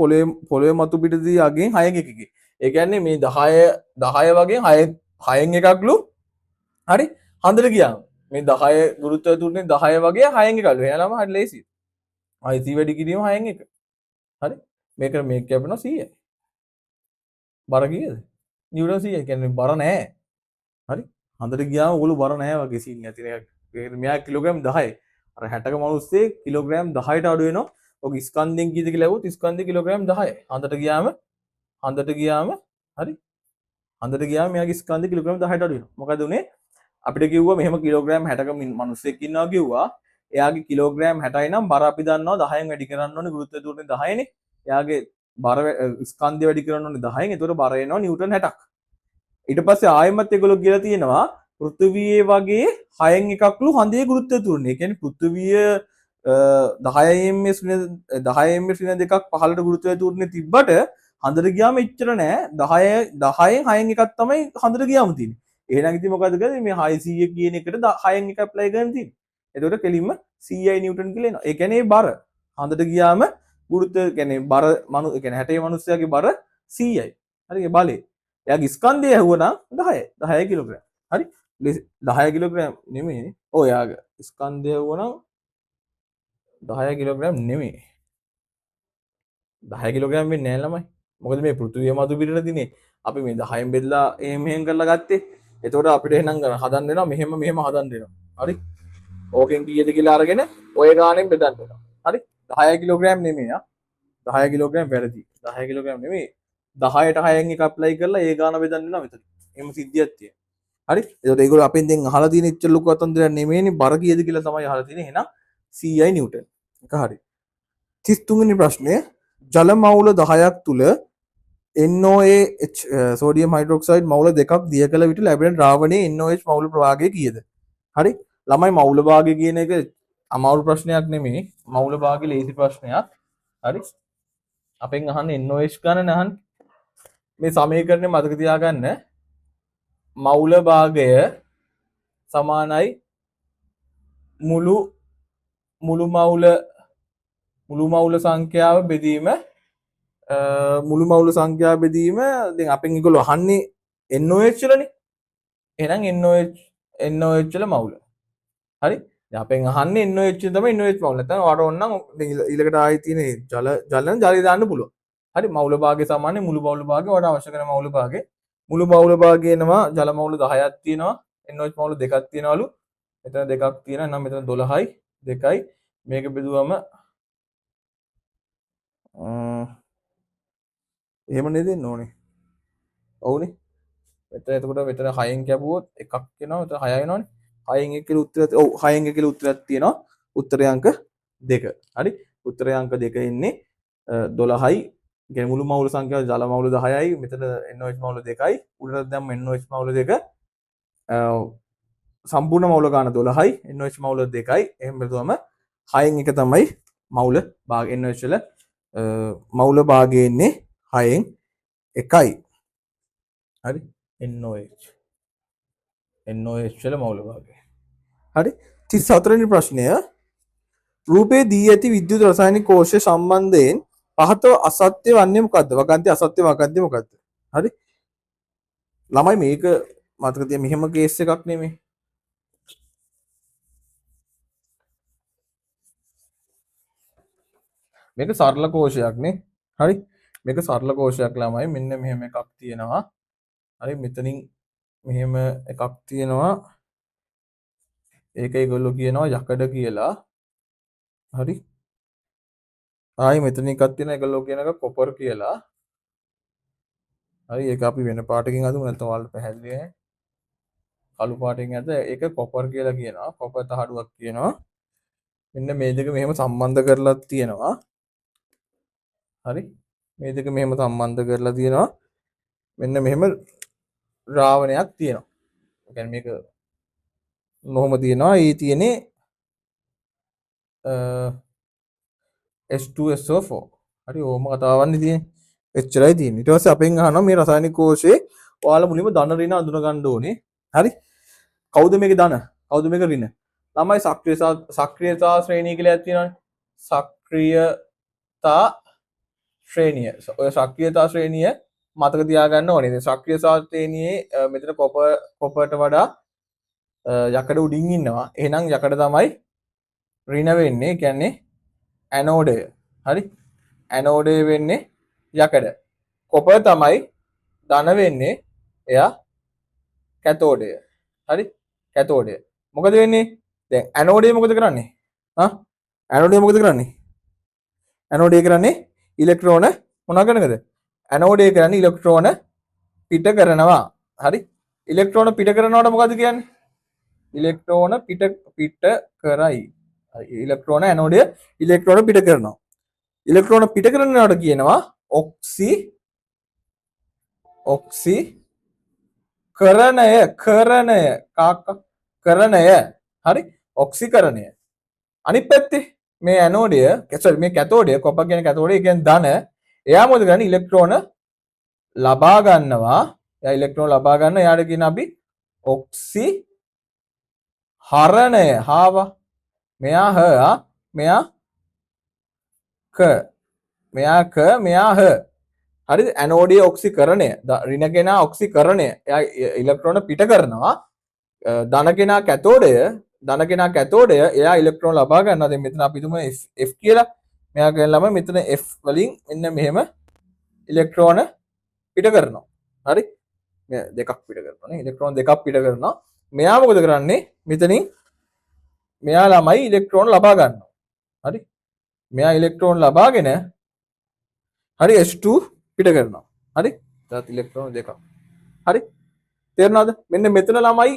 පොළොවේ මතු පිටදී අගෙන් 6න් එකකි. ඒ කියන්නේ මේ 10 වගේ 6න් එකක්ලු හරි හඳට ගියාම මේ 10 ගුරුත්වය තූරණය 10 වගේ 6න් එකක්ලු. එහෙනම් හරි ලේසි. 600 වැඩි කිරීම 6න් එක. හරි මේක කැපෙනවා 100යි. බර කීයද? නිව්ටන් 100යි. කියන්නේ බර නැහැ. හරි හඳට ගියාම ඔගොල්ලෝ බර නැහැ වගේ සීන් නැති එකක්. මෙයා කිලෝග්‍රෑම් 10යි. අර 60ක මිනිස්සේ කිලෝග්‍රෑම් 10ට අඩු වෙනවා. ඔක ස්කන්ධෙන් කීයද කියලා ඇහුවොත් ස්කන්ධය කිලෝග්‍රෑම් 10යි. හඳට ගියාම හරි හඳට ගියාම මෙයාගේ ස්කන්ධය කිලෝග්‍රෑම් 10ට අඩු වෙනවා. මොකද උනේ? අපිට කිව්වා මෙහෙම කිලෝග්‍රෑම් 60ක මිනිස්සෙක් ඉන්නවා කිව්වා. එයාගේ කිලෝග්‍රෑම් 60යි නම් බර අපි දන්නවා 10න් වැඩි කරන්න ඕනේ ගුරුත්වය තූරණය 10නේ. එයාගේ බර ස්කන්ධය වැඩි කරන්න ඕනේ 10න්. ඒතකොට බර එනවා නිව්ටන් 60ක්. ඊට පස්සේ ආයෙමත් ඒගොල්ලෝ කියලා තියෙනවා පෘථිවියේ වගේ 6න් එකක්ලු හඳේ ගුරුත්වය තුරන්නේ. ඒ කියන්නේ පෘථිවිය 10 ms 10 ms වෙන දෙකක් පහළට ගුරුත්වය තුරන්නේ තිබ්බට හඳට ගියාම එච්චර නෑ. 10න් 6න් එකක් තමයි හඳට ගියාම තියෙන්නේ. එහෙනම් ඉතින් මොකද කරන්නේ මේ 600 කියන එකට 6න් එක ඇප්ලයි කරන්න තියෙන්නේ. එතකොට කෙලින්ම CI නිව්ටන් කියලා එනවා. ඒ කියන්නේ බර හඳට ගියාම ගුරුත්වය කියන්නේ බර ඒ කියන්නේ 60 මිනිස්සයාගේ බර 100යි. හරි ඒ බලය. එයාගේ ස්කන්ධය ඇහුවනම් 10 කිලෝග්‍රෑම්. හරි 10 කිලෝග්‍රෑම් නෙමෙයි. ඔව් එයාගේ ස්කන්ධය ඇහුවනම් 10 කිලෝග්‍රෑම් නෙමෙයි. 10 කිලෝග්‍රෑම් වෙන්නේ නැහැ ළමයි. මොකද මේ පෘථිවිය මතු පිටට දිනේ අපි මේ 10න් බෙදලා එහෙම කරලා ගත්තේ. එතකොට අපිට එහෙනම් හදන්න වෙනවා මෙහෙම හදන්න වෙනවා. හරි. ඕකෙන් කීයද කියලා අරගෙන ඔය ගානෙන් බෙදන්න වෙනවා. හරි. 10 කිලෝග්‍රෑම් නෙමෙයි ආ. 10 කිලෝග්‍රෑම් වැරදි. 10 කිලෝග්‍රෑම් නෙමෙයි. 10ට 6න් එක ඇප්ලයි කරලා ඒ ගාන බෙදන්න වෙනවා මෙතන. එහෙම සිද්ධියක් තියෙනවා. හරි. එතකොට ඒගොල්ලෝ අපෙන් දැන් අහලා තියෙන ඉච්ච ලොකු අතන්දරයක් නෙමෙයිනේ බර කීයද කියලා තමයි අහලා තියෙන්නේ. එහෙනම් CI නිව්ටන්. එක හරි. 33 වෙනි ප්‍රශ්නය ජල මවුල 10ක් තුල NOH සෝඩියම් හයිඩ්‍රොක්සයිඩ් මවුල දෙකක් දිය කළ විට ලැබෙන ද්‍රාවණයේ NOH මවුල ප්‍රභාගය කීයද? හරි. ළමයි මවුල භාගය කියන එක අමාරු ප්‍රශ්නයක් නෙමෙයි. මවුල භාගය ලේසි ප්‍රශ්නයක්. හරි. අපෙන් අහන්නේ NOH ගණන අහන්නේ. මේ සමීකරණය මතක තියාගන්න. මවුල භාගය සමානයි මුළු මවුල සංඛ්‍යාව බෙදීම මුළු මවුල සංඛ්‍යාව බෙදීම දැන් අපෙන් ඒගොල්ලෝ අහන්නේ NOH වලනේ. එහෙනම් NOH වල මවුල. හරි. දැන් අපෙන් අහන්නේ NOH තමයි NOH මවුල. නැත්නම් ඔයාලට ඕනනම් ඊළඟට ආයේ තියෙන ජලය දාන්න පුළුවන්. හරි. මවුල භාගය සමානයි මුළු මවුල භාගය. ඔයාලට අවශ්‍ය කරන මවුල භාගය. මුළු මවුල භාගය එනවා ජල මවුල 10ක් තියෙනවා. NOH මවුල දෙකක් තියෙනවලු. මෙතන දෙකක් තියෙනවා. එහෙනම් මෙතන 12යි 2යි මේක බෙදුවම එහෙම නේද එන්න ඕනේ. ඔව්නේ. එතකොට මෙතන 6න් කැපුවොත් එකක් එනවා. මෙතන 6 වෙනවනේ. 6න් 1 කියලා උත්තරයක් ඔව් 6න් 1 කියලා උත්තරයක් තියෙනවා. උත්තරය අංක 2. හරි. උත්තරය අංක 2 එන්නේ 12යි. කියන්නේ මුළු මවුල සංඛ්‍යාව ජල මවුල 10යි. මෙතන NOH මවුල 2යි. උඩට දැම්ම NOH මවුල 2. සම්පූර්ණ මවුල ගාන 12යි. NOH මවුල 2යි. එහෙම බෙදුවම 6න් 1 තමයි මවුල භාග NOH වල මවුල භාගය එන්නේ 6න් 1යි. හරි. NOH වල මවුල භාගය. හරි. 34 වෙනි ප්‍රශ්නය රූපේ දී ඇති විද්‍යුත් රසායනික කෝෂය සම්බන්ධයෙන් පහත අසත්‍ය වන්නේ මොකද්ද? වගන්ති අසත්‍ය වගන්ති මොකද්ද? හරි. ළමයි මේක මතක තියා මෙහෙම කේස් එකක් නෙමෙයි. මේක සරල කෝෂයක් නේ. හරි. මේක සරල කෝෂයක් ළමයි. මෙන්න මෙහෙම එකක් තියෙනවා. හරි. මෙතනින් මෙහෙම එකක් තියෙනවා. ඒක ඒගොල්ලෝ කියනවා යකඩ කියලා. හරි. ආයි මෙතන එකක් තියෙනවා ඒගොල්ලෝ කියන එක කොපර් කියලා. හරි. ඒක අපි වෙන පාටකින් හදමු නැත්නම් ඔයාලට පැහැදිලි නැහැ. කළු පාටකින් හද ඒක කොපර් කියලා කියනවා. කොපර් තහඩුවක් කියනවා. මෙන්න මේ දෙක මෙහෙම සම්බන්ධ කරලා තියෙනවා. හරි. මේ දෙක මෙහෙම සම්බන්ධ කරලා තියෙනවා. මෙන්න මෙහෙම රාවණයක් තියෙනවා. ඒ කියන්නේ මේක නොහොම තියෙනවා. ඊ තියෙන්නේ H2SO4. හරි. ඕම කතාවන්නේ තියෙන්නේ. එච්චරයි තියෙන්නේ. ඊට පස්සේ අපෙන් අහනවා මේ රසායනික කෝෂයේ ඔයාලා මුලින්ම ධන ඍණ අඳුන ගන්න ඕනේ. හරි. කවුද මේකේ ධන? කවුද මේක ඍණ? ළමයි සක්‍රියතා ශ්‍රේණිය කියලා එකක් තියෙනවානේ. සක්‍රියතා ශ්‍රේණිය. ඔය සක්‍රියතා ශ්‍රේණිය මතක තියාගන්න ඕනේ. දැන් සක්‍රියතා ශ්‍රේණියේ මෙතන කොපර්ට වඩා යකඩ උඩින් ඉන්නවා. එහෙනම් යකඩ තමයි ඍණ වෙන්නේ. කියන්නේ ඇනෝඩය. හරි. ඇනෝඩය වෙන්නේ යකඩ. කොපර් තමයි ධන වෙන්නේ. එයා කැතෝඩය. හරි. කැතෝඩය. මොකද වෙන්නේ? දැන් ඇනෝඩය මොකද කරන්නේ? ඇනෝඩය මොකද කරන්නේ? ඇනෝඩය කරන්නේ ඉලෙක්ට්‍රෝන මොනවා කරනකද? ඇනෝඩය කරන්නේ ඉලෙක්ට්‍රෝන පිට කරනවා. හරි. ඉලෙක්ට්‍රෝන පිට කරනවට මොකද කියන්නේ? ඉලෙක්ට්‍රෝන පිට කරයි. ඉලෙක්ට්‍රෝන ඇනෝඩය ඉලෙක්ට්‍රෝන පිට කරනවා. ඉලෙක්ට්‍රෝන පිට කරනවට කියනවා ඔක්සිඩේෂන් කරණය කාක කරණය හරි ඔක්සිකරණය අනිත් පැත්තේ මේ ඇනෝඩය මේ කැතෝඩය කොපර් කියන කැතෝඩය කියන්නේ ධන එයා මොකද කරන්නේ ඉලෙක්ට්‍රෝන ලබා ගන්නවා එයා ඉලෙක්ට්‍රෝන ලබා ගන්න එයාට කියන අපි ඔක්සි හරණය හාවා මෙයා හ මෙයා මෙයා හ හරි ඇනෝඩිය ඔක්සිකරණය ඍණ කෙනා ඔක්සිකරණය එයා ඉලෙක්ට්‍රෝන පිට කරනවා ධන කෙනා කැතෝඩය එයා ඉලෙක්ට්‍රෝන ලබා ගන්නවා දැන් මෙතන අපි තුමු F කියලා මෙයා කියන ළම මෙතන F වලින් මෙන්න මෙහෙම ඉලෙක්ට්‍රෝන පිට කරනවා හරි දෙකක් පිට කරනවා නේ ඉලෙක්ට්‍රෝන දෙකක් පිට කරනවා මෙයා මොකද කරන්නේ මෙතනින් මෙයා ළමයි ඉලෙක්ට්‍රෝන ලබා ගන්නවා හරි මෙයා ඉලෙක්ට්‍රෝන ලබාගෙන හරි S2 පිට කරනවා හරි තවත් ඉලෙක්ට්‍රෝන දෙකක් හරි තේරුණාද මෙන්න මෙතන ළමයි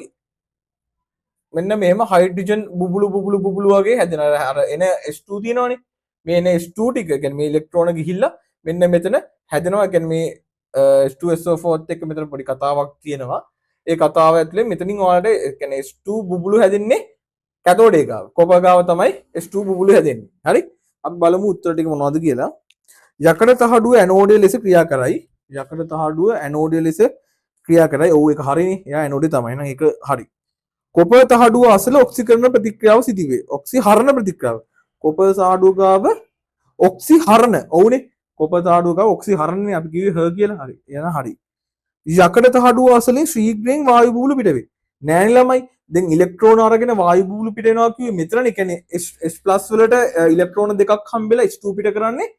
මෙන්න මෙහෙම හයිඩ්‍රජන් බුබුලු වගේ හැදෙනවා අර එන S2 තියෙනවනේ මේ එන S2 ටික කියන්නේ මේ ඉලෙක්ට්‍රෝන ගිහිල්ලා මෙන්න මෙතන හැදෙනවා කියන්නේ මේ H2SO4 එක්ක මෙතන පොඩි කතාවක් තියෙනවා ඒ කතාව ඇතුලේ මෙතනින් ඔයාලට කියන්නේ S2 බුබුලු හැදෙන්නේ කැතෝඩේ ගාව කොපර් ගාව තමයි S2 බුබුලු හැදෙන්නේ හරි අපි බලමු උත්තර ටික මොනවද කියලා යකඩ තහඩුව ඇනෝඩය ලෙස ක්‍රියා කරයි යකඩ තහඩුව ඇනෝඩය ලෙස ක්‍රියා කරයි ඔව් ඒක හරිනේ එයා ඇනෝඩේ තමයි එහෙනම් ඒක හරි කොපර් තහඩුව අසල ඔක්සිකරණ ප්‍රතික්‍රියාව සිදුවේ ඔක්සිහරණ ප්‍රතික්‍රියාව කොපර් තහඩුව ගාව ඔක්සිහරණ ඔව්නේ කොපර් තහඩුව ගාව ඔක්සිහරණනේ අපි කිව්වේ හ කියලා හරි එහෙනම් හරි යකඩ තහඩුව අසලින් ශීඝ්‍රයෙන් වායු බුබුලු පිට වේ නෑනේ ළමයි දැන් ඉලෙක්ට්‍රෝන අරගෙන වායු බුබුලු පිට වෙනවා කිව්වේ මෙතනනේ කියන්නේ S+ වලට ඉලෙක්ට්‍රෝන දෙකක් හම්බෙලා H2 පිට කරන්නේ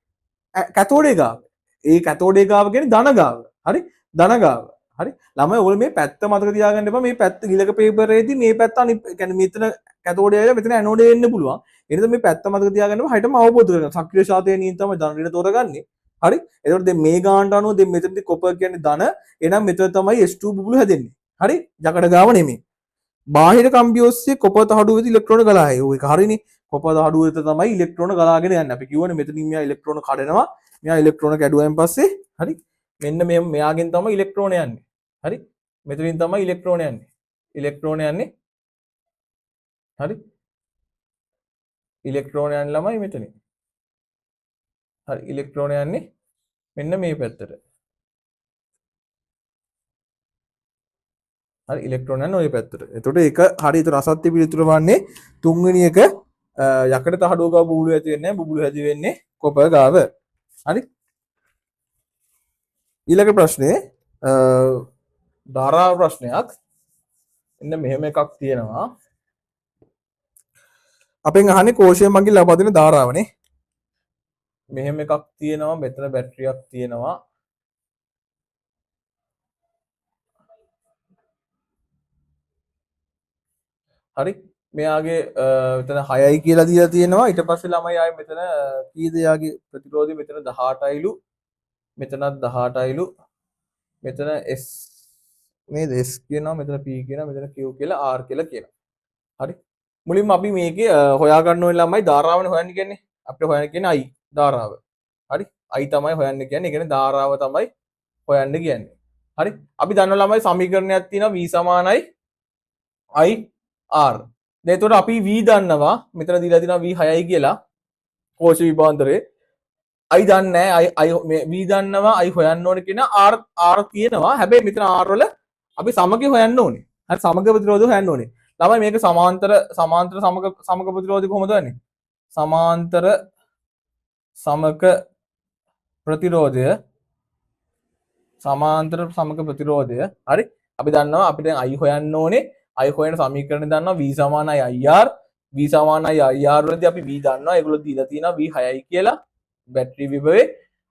කැතෝඩේ ගාව ඒ කැතෝඩේ ගාව කියන්නේ ධන ගාව හරි ධන ගාව හරි ළමයි ඔයගොල්ලෝ මේ පැත්ත මතක තියාගන්න එපා මේ පැත්ත ඊළඟ පේපරේදී මේ පැත්ත අනිත් කියන්නේ මෙතන කැතෝඩේ ඇවිල්ලා මෙතන ඇනෝඩේ එන්න පුළුවන් ඒ නිසා මේ පැත්ත මතක තියාගන්න එපා හරියටම අවබෝධ කරගන්න සක්‍රීය ශාතයේ නියම තමයි ධන ඍණ තෝරගන්නේ හරි එතකොට දැන් මේ ගානට අනුව දැන් මෙතනදී කොපර් කියන්නේ ධන එහෙනම් මෙතන තමයි S2 බුබුලු හැදෙන්නේ හරි යකඩ ගාව නෙමෙයි බාහිර කම්බිය ඔස්සේ කොපර් තහඩුව වෙත ඉලෙක්ට්‍රෝන ගලායි ඔය ඒක හරිනේ කොපර් තහඩුව වෙත තමයි ඉලෙක්ට්‍රෝන ගලාගෙන යන්නේ අපි කියවනේ මෙතනින් මෙයා ඉලෙක්ට්‍රෝන කඩනවා මෙයා ඉලෙක්ට්‍රෝන කැඩුවාන් පස්සේ හරි මෙන්න මෙයාගෙන් තමයි ඉලෙක්ට්‍රෝන යන්නේ හරි මෙතනින් තමයි ඉලෙක්ට්‍රෝන යන්නේ හරි ඉලෙක්ට්‍රෝන යන ළමයි මෙතනින් හරි ඉලෙක්ට්‍රෝන යන්නේ මෙන්න මේ පැත්තට හරි ඉලෙක්ට්‍රෝන යන්නේ ওই පැත්තට එතකොට ඒක හරි ඒතර අසත්‍ය පිළිතුර වන්නේ තුන්වෙනි එක යකඩ තහඩුව ගාව බුබුලු ඇති වෙන්නේ නැහැ බුබුලු ඇති වෙන්නේ කොපර් ගාව හරි ඊළඟ ප්‍රශ්නේ ධාරා ප්‍රශ්නයක් එන්න මෙහෙම එකක් තියෙනවා අපෙන් අහන්නේ කෝෂය මගින් ලබා දෙන ධාරාවනේ මෙහෙම එකක් තියෙනවා මෙතන බැටරියක් තියෙනවා හරි මෙයාගේ මෙතන 6යි කියලා දීලා තියෙනවා ඊට පස්සේ ළමයි ආයේ මෙතන කීයද යාගේ ප්‍රතිරෝධය මෙතන 18යිලු මෙතනත් 18යිලු මෙතන S නේද S කියනවා මෙතන P කියනවා මෙතන Q කියලා R කියලා කියනවා හරි මුලින්ම අපි මේකේ හොයා ගන්න ඕනේ ළමයි ධාරාවනේ හොයන්න කියන්නේ අපිට හොයන්න කියන්නේ I ධාරාව හරි I තමයි හොයන්න කියන්නේ ඒ කියන්නේ ධාරාව තමයි හොයන්න කියන්නේ හරි අපි දන්නවා ළමයි සමීකරණයක් තියෙනවා V සමානයි I R දැන් එතකොට අපි V දන්නවා මෙතන දීලා තියෙනවා V 6යි කියලා කෝෂ විභාන්තරේ I දන්නේ නැහැ V දන්නවා I හොයන්න ඕනේ කියන R තියෙනවා හැබැයි මෙතන R වල අපි සමගය හොයන්න ඕනේ හරි සමග ප්‍රතිරෝධය හොයන්න ඕනේ ළමයි මේක සමාන්තර සමග ප්‍රතිරෝධය කොහොමද වෙන්නේ සමාන්තර සමග ප්‍රතිරෝධය හරි අපි දන්නවා අපිට I හොයන්න ඕනේ I හොයන සමීකරණය දන්නවා V සමානයි IR V සමානයි IR වලදී අපි V දන්නවා ඒගොල්ලෝ දීලා තියෙනවා V 6යි කියලා බැටරි විභවයේ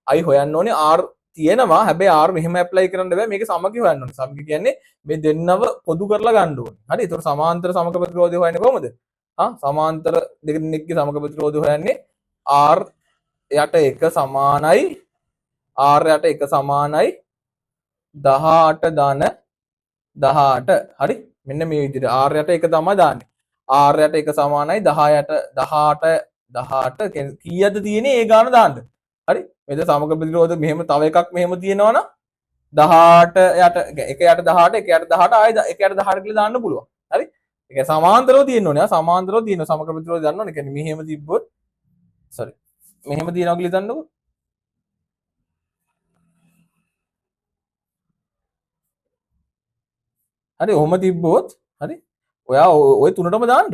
I හොයන්න ඕනේ R තියෙනවා හැබැයි R මෙහෙම ඇප්ලයි කරන්න බෑ මේක සමගය හොයන්න ඕනේ සමගය කියන්නේ මේ දෙන්නව පොදු කරලා ගන්න ඕනේ හරි ඒතකොට සමාන්තර සමග ප්‍රතිරෝධය හොයන්නේ කොහොමද සමාන්තර දෙකෙනෙක්ගේ සමග ප්‍රතිරෝධය හොයන්නේ R යට 1 සමානයි R යට 1 සමානයි 18 ධන 18 හරි මෙන්න මේ විදිහට R යට 1 තමයි දාන්නේ R යට 1 සමානයි 10 යට 18 කීයද තියෙන්නේ ඒ ගාන දාන්න හරි මෙතන සමග ප්‍රතිරෝධ මෙහෙම තව එකක් මෙහෙම තියෙනවනම් 18 යට එක යට 18 එක යට 18 ආයෙ එක යට 18 කියලා දාන්න පුළුවන්. හරි? ඒ කියන්නේ සමාන්තරව තියෙන්න ඕනේ. සමාන්තරව තියෙන සමකර ප්‍රතිරෝධය දන්න ඕනේ. කියන්නේ මෙහෙම තිබ්බොත් sorry. මෙහෙම තියනවා කියලා හිතන්නකෝ. හරි ඔහොම තිබ්බොත් හරි ඔයා ඔය තුනටම දාන්න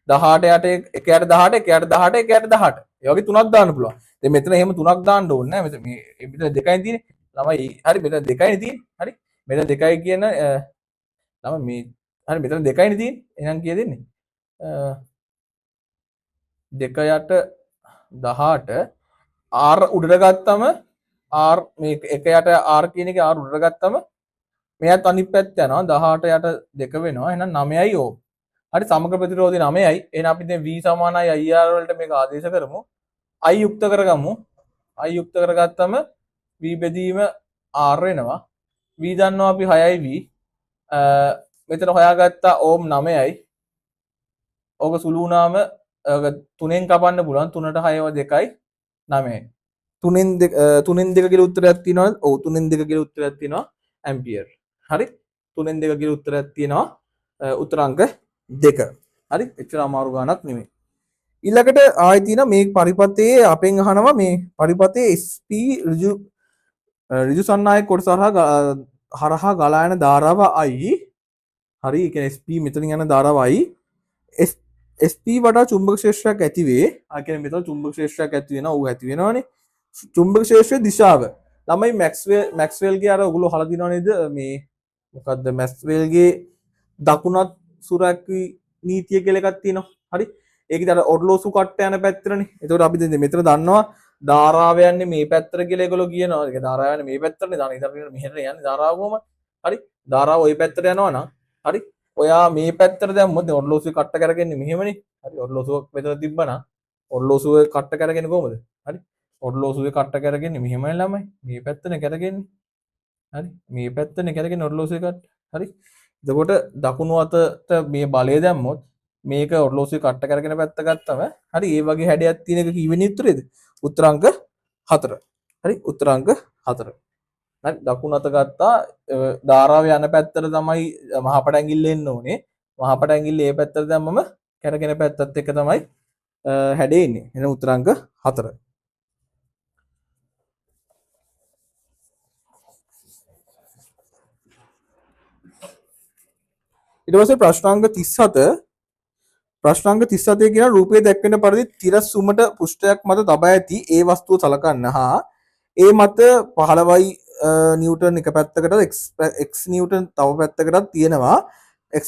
18 යට එක යට 18 එක යට 18 එක යට 18 ඒ වගේ තුනක් දාන්න පුළුවන්. දැන් මෙතන එහෙම තුනක් දාන්න ඕනේ නැහැ. මෙතන මේ මෙතන දෙකයි තියෙන්නේ. ළමයි හරි මෙතන දෙකයිනේ තියෙන්නේ. හරි මෙතන දෙකයි කියන ළමයි මේ හරි මෙතන දෙකයිනේ තියෙන්නේ. එහෙනම් කීයද දෙන්නේ? දෙක යට 18 r උඩට ගත්තම r මේ එක යට r කියන එකේ r උඩට ගත්තම මෙයත් අනිත් පැත්ත යනවා 18 යට 2 වෙනවා එහෙනම් 9යි ඕම්. හරි සමග ප්‍රතිරෝධය 9යි. එහෙනම් අපි දැන් v සමානයි ir වලට මේක ආදේශ කරමු. i යුක්ත කරගමු. i යුක්ත කරගත්තම v බෙදීම r වෙනවා. v දන්නවා අපි 6යි v. මෙතන හොයාගත්තා ඕම් 9යි. ඕක සුළු වුණාම 3ෙන් කපන්න පුළුවන්. 3ට 6 2යි 9යි. 3ෙන් 2 කියලා උත්තරයක් තියෙනවා. ඔව් 3ෙන් 2 කියලා උත්තරයක් තියෙනවා ඇම්පියර්. හරි 3ෙන් 2 කියලා උත්තරයක් තියෙනවා උත්තර අංක 2. හරි එච්චර අමාරු ගානක් නෙමෙයි. ඊළඟට ආයෙ තියෙනවා මේ පරිපථයේ අපෙන් අහනවා මේ පරිපථයේ SP ඍජු සන්නායක කොටස හරහා ගලා යන ධාරාව I. හරි ඒ කියන්නේ SP මෙතනින් යන ධාරාව I. SP වඩා චුම්බක ක්ෂේත්‍රයක් ඇති වේ. ආ කියන්නේ මෙතන චුම්බක ක්ෂේත්‍රයක් ඇති වෙනවා. ඌ ඇති වෙනවනේ. චුම්බක ක්ෂේත්‍රයේ දිශාව. ළමයි මැක්ස්වෙල්ගේ අර ඔයගොල්ලෝ අහලා දිනව නේද මේ මොකද්ද මැක්ස්වෙල්ගේ දකුණත් සුරැකී නීතිය කියලා එකක් තියෙනවා. හරි. ඒකේ අර ඔර්ලෝසු කට්ට යන පැත්තටනේ. එතකොට අපි දැන් මෙතන දන්නවා ධාරාව යන්නේ මේ පැත්තට කියලා ඒගොල්ලෝ කියනවා. ඒක ධාරාව යන්නේ මේ පැත්තටනේ. දාන ඉතින් මෙහෙට යන්නේ ධාරාව කොහමද? හරි. ධාරාව ওই පැත්තට යනවා නම් හරි. ඔයා මේ පැත්තට දැම්මොත් ඔර්ලෝසුවේ කට්ට කරගන්නේ මෙහෙමනේ. හරි. ඔර්ලෝසුවක් මෙතන තිබ්බනම් ඔර්ලෝසුවේ කට්ට කරගන්නේ කොහමද? හරි. ඔර්ලෝසුවේ කට්ට කරගන්නේ මෙහෙමයි ළමයි. මේ පැත්තනේ කරගන්නේ. හරි. මේ පැත්තනේ කරගන්නේ ඔර්ලෝසුවේ කට්ට. හරි. එතකොට දකුණු අතට මේ බලය දැම්මොත් මේක ඔර්ලෝසුවේ කට්ට කරගෙන පැත්ත ගත්තම හරි ඒ වගේ හැඩයක් තියෙන එක කීවෙනි උත්තරේද? උත්තර අංක 4. හරි. උත්තර අංක 4. හරි. දකුණු අත ගත්තා ධාරාව යන පැත්තට තමයි මහපට ඇඟිල්ල එන්න ඕනේ. මහපට ඇඟිල්ල ඒ පැත්තට දැම්මම කරගෙන පැත්තත් එක තමයි හැඩේ එන්නේ. එහෙනම් උත්තර අංක 4. ඊට පස්සේ ප්‍රශ්නාංක 37 කියන රූපයේ දැක්වෙන පරිදි තිරස් සුමට පෘෂ්ඨයක් මත තබා ඇති ඒ වස්තුව සලකන්න හා ඒ මත 15යි නිව්ටන් එක පැත්තකට x නිව්ටන් තව පැත්තකටත් තියෙනවා x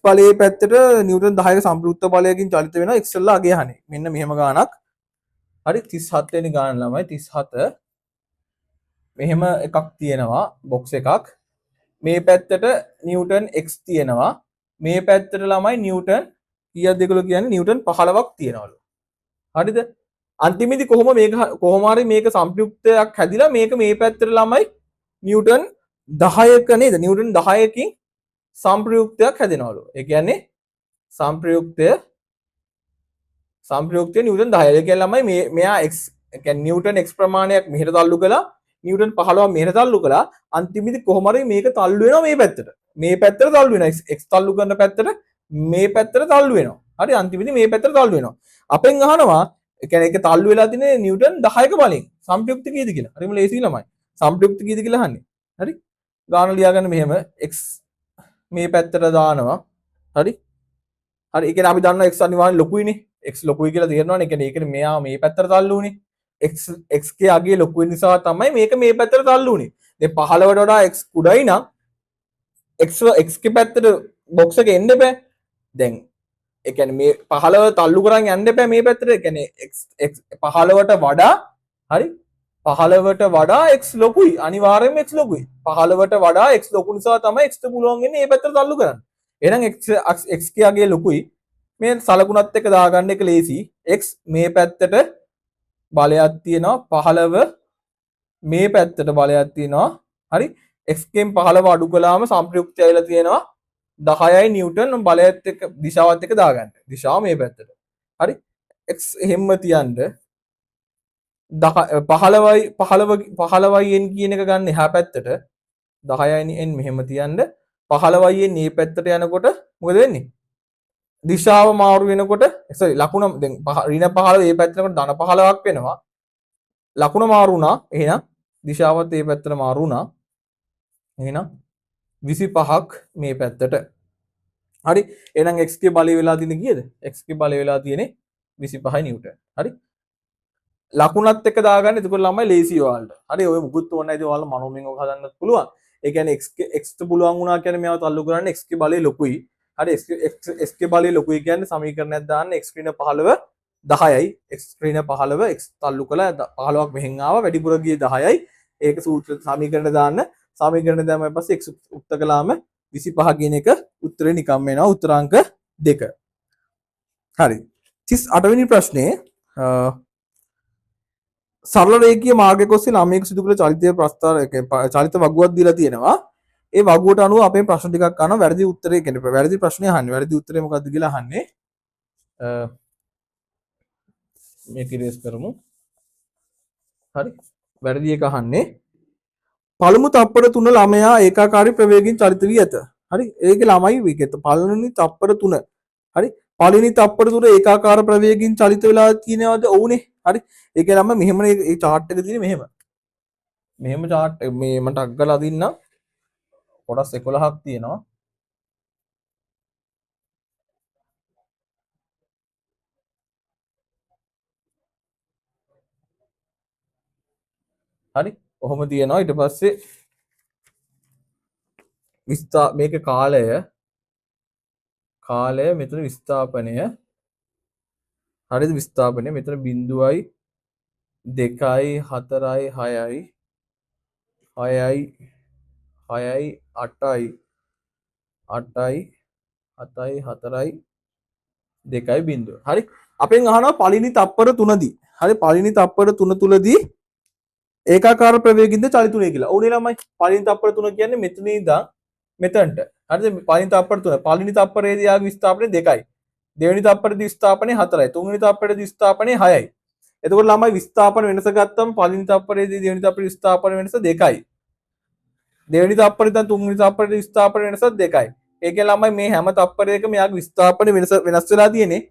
බලයේ පැත්තට නිව්ටන් 10ක සම්ප්‍රයුක්ත බලයකින් චලිත වෙනවා x වල අගය හනේ. මෙන්න මෙහෙම ගානක්. හරි 37 වෙනි ගාන ළමයි 37 මෙහෙම එකක් තියෙනවා බොක්ස් එකක්. මේ පැත්තට නිව්ටන් x තියෙනවා. මේ පැත්තට ළමයි නිව්ටන් කීයක්ද ඒගොල්ලෝ කියන්නේ නිව්ටන් 15ක් තියෙනවලු. හරිද? අන්තිමේදී කොහොම හරි මේක සම්ප්‍රයුක්තයක් හැදිලා මේක මේ පැත්තට ළමයි නිව්ටන් 10ක නේද? නිව්ටන් 10කින් සම්ප්‍රයුක්තයක් හැදෙනවලු. ඒ කියන්නේ සම්ප්‍රයුක්තය නිව්ටන් 10. ඒ කියන්නේ ළමයි මෙයා x ඒ කියන්නේ නිව්ටන් x ප්‍රමාණයක් මෙහෙට තල්ලු කළා. නිව්ටන් 15ක් මෙහෙට තල්ලු කළා. අන්තිමේදී කොහොම හරි මේක තල්ලු වෙනවා මේ පැත්තට. මේ පැත්තට තල්ලු වෙනවා. x තල්ලු කරන පැත්තට මේ පැත්තට තල්ලු වෙනවා. හරි අන්තිමේදී මේ පැත්තට තල්ලු වෙනවා. අපෙන් අහනවා ඒ කියන්නේ ඒක තල්ලු වෙලා තියෙන්නේ නිව්ටන් 10ක බලෙන්. සම්ප්‍රයුක්ත කීයද කියලා. හරිම ලේසි ළමයි. සම්ප්‍රයුක්ත කීයද කියලා අහන්නේ. හරි. ගාන ලියා ගන්න මෙහෙම x මේ පැත්තට දානවා. හරි. හරි ඒ කියන්නේ අපි දන්නවා x අනිවාර්යෙන් ලොකුයිනේ. x ලොකුයි කියලා තේරෙනවනේ. ඒ කියන්නේ ඒකනේ මෙයා මේ පැත්තට තල්ලු උනේ. x ගේ අගය ලොකු වෙන නිසා තමයි මේක මේ පැත්තට තල්ලු උනේ. දැන් 15ට වඩා x කුඩායි නම් x ගේ පැත්තට බොක්ස් එක එන්න බෑ. දැන් ඒ කියන්නේ මේ 15 තල්ලු කරන් යන්න එපා මේ පැත්තට. ඒ කියන්නේ x 15ට වඩා හරි 15ට වඩා x ලොකුයි. අනිවාර්යයෙන්ම x ලොකුයි. 15ට වඩා x ලොකු නිසා තමයි x ට පුළුවන් වෙන්නේ මේ පැත්තට තල්ලු කරන්න. එහෙනම් x ගේ අගය ලොකුයි. මේ සලකුණත් එක්ක දාගන්න එක ලේසි. x මේ පැත්තට බලයක් තියෙනවා 15 මේ පැත්තට බලයක් තියෙනවා. හරි x ගෙන් 15 අඩු කළාම සම්ප්‍රයුක්තය ඇවිල්ලා තියෙනවා 10යි නිව්ටන් බලයත් එක්ක දිශාවත් එක්ක දාගන්න. දිශාව මේ පැත්තට. හරි x එහෙම්ම තියන්න 15යි n කියන එක ගන්න එහා පැත්තට 10යිනි n මෙහෙම තියන්න 15යින් මේ පැත්තට යනකොට මොකද වෙන්නේ? දිශාව මාරු වෙනකොට sorry ලකුණ දැන් ඍණ 15 මේ පැත්තට යනකොට ධන 15ක් වෙනවා. ලකුණ මාරු වුණා. එහෙනම් දිශාවත් මේ පැත්තට මාරු වුණා. එහෙනම් 25ක් මේ පැත්තට. හරි. එහෙනම් x ගේ බලය වෙලා තියෙන්නේ කීයද? x ගේ බලය වෙලා තියෙන්නේ 25 නිව්ටන්. හරි. ලකුණත් එක්ක දාගන්න. එතකොට ළමයි ලේසි ඔයාලට. හරි. ඔය මුකුත් ඕනේ නැහැ. ඉතින් ඔයාලා මනෝමයෙන් ඔක හදන්නත් පුළුවන්. ඒ කියන්නේ x ට පුළුවන් වුණා කියන්නේ මේව තල්ලු කරන්න x ගේ බලය ලොකුයි. හරි. x ගේ බලය ලොකුයි කියන්නේ සමීකරණයක් දාන්න x ඍණ 15 10යි. x ඍණ 15 x තල්ලු කළා 15ක් මෙහෙන් ආවා. වැඩිපුර ගියේ 10යි. ඒක සූත්‍ර සමීකරණ දාන්න. සමීකරණ දැම්මම පස්සේ x උත්ත කළාම 25 කියන එක උත්තරේ නිකම් වෙනවා. උත්තராංක 2. හරි. 38 වෙනි ප්‍රශ්නේ සරල රේඛීය මාර්ගයක ඔස්සේ ළමයෙකු සිදු කළ චලිතය චලිත වගුවක් දීලා තියෙනවා. ඒ වගුවට අනුව අපේ ප්‍රශ්න ටිකක් අහනවා. වැරදි උත්තරේ කියන්නේ වැරදි ප්‍රශ්නේ අහන්නේ. වැරදි උත්තරේ මොකක්ද කියලා අහන්නේ. මේක ඉරේස් කරමු. හරි. වැරදි එක අහන්නේ. පළමු තප්පර 3 ළමයා ඒකාකාරී ප්‍රවේගයෙන් චලිත වී ඇත. හරි. ඒකේ ළමයි විකෙත පළවෙනි තප්පර 3. හරි. පළවෙනි තප්පර 3 ඒකාකාර ප්‍රවේගයෙන් චලිත වෙලා තියෙනවද? ඔව්නේ. හරි. ඒකේ ළමයි මෙහෙමනේ මේ chart එක තියෙන්නේ මෙහෙම. මෙහෙම chart මේ මට අග්ගලා අදින්න. කොටස් 11ක් තියෙනවා. හරි. ඔහොම තියෙනවා. ඊට පස්සේ මේක කාලය මෙතන විස්ථාපනය. හරිද? විස්ථාපනය මෙතන 0යි 2යි 4යි 6යි 6යි 6යි 8යි 8යි 7යි 4යි 2යි බිඳුව. හරි. අපෙන් අහනවා පළවෙනි තප්පර 3දී. හරි. පළවෙනි තප්පර 3 තුලදී ඒකාකාර ප්‍රවේගින්ද චලිත උනේ කියලා. ඕනේ ළමයි. පළවෙනි තප්පර 3 කියන්නේ මෙතන ඉඳන් මෙතනට. හරිද? පළවෙනි තප්පර 3. පළවෙනි තප්පරේදී යාගේ විස්ථාපනය 2යි. දෙවෙනි තප්පරේදී විස්ථාපනය 4යි. තුන්වෙනි තප්පරේදී විස්ථාපනය 6යි. එතකොට ළමයි විස්ථාපන වෙනස ගත්තම පළවෙනි තප්පරේදී දෙවෙනි තප්පරේ විස්ථාපන වෙනස 2යි. දෙවෙනි තප්පරේ ඉඳන් තුන්වෙනි තප්පරේ විස්ථාපන වෙනස 2යි. ඒකේ ළමයි මේ හැම තප්පරයකම යාගේ විස්ථාපන වෙනස් වෙලා තියෙන්නේ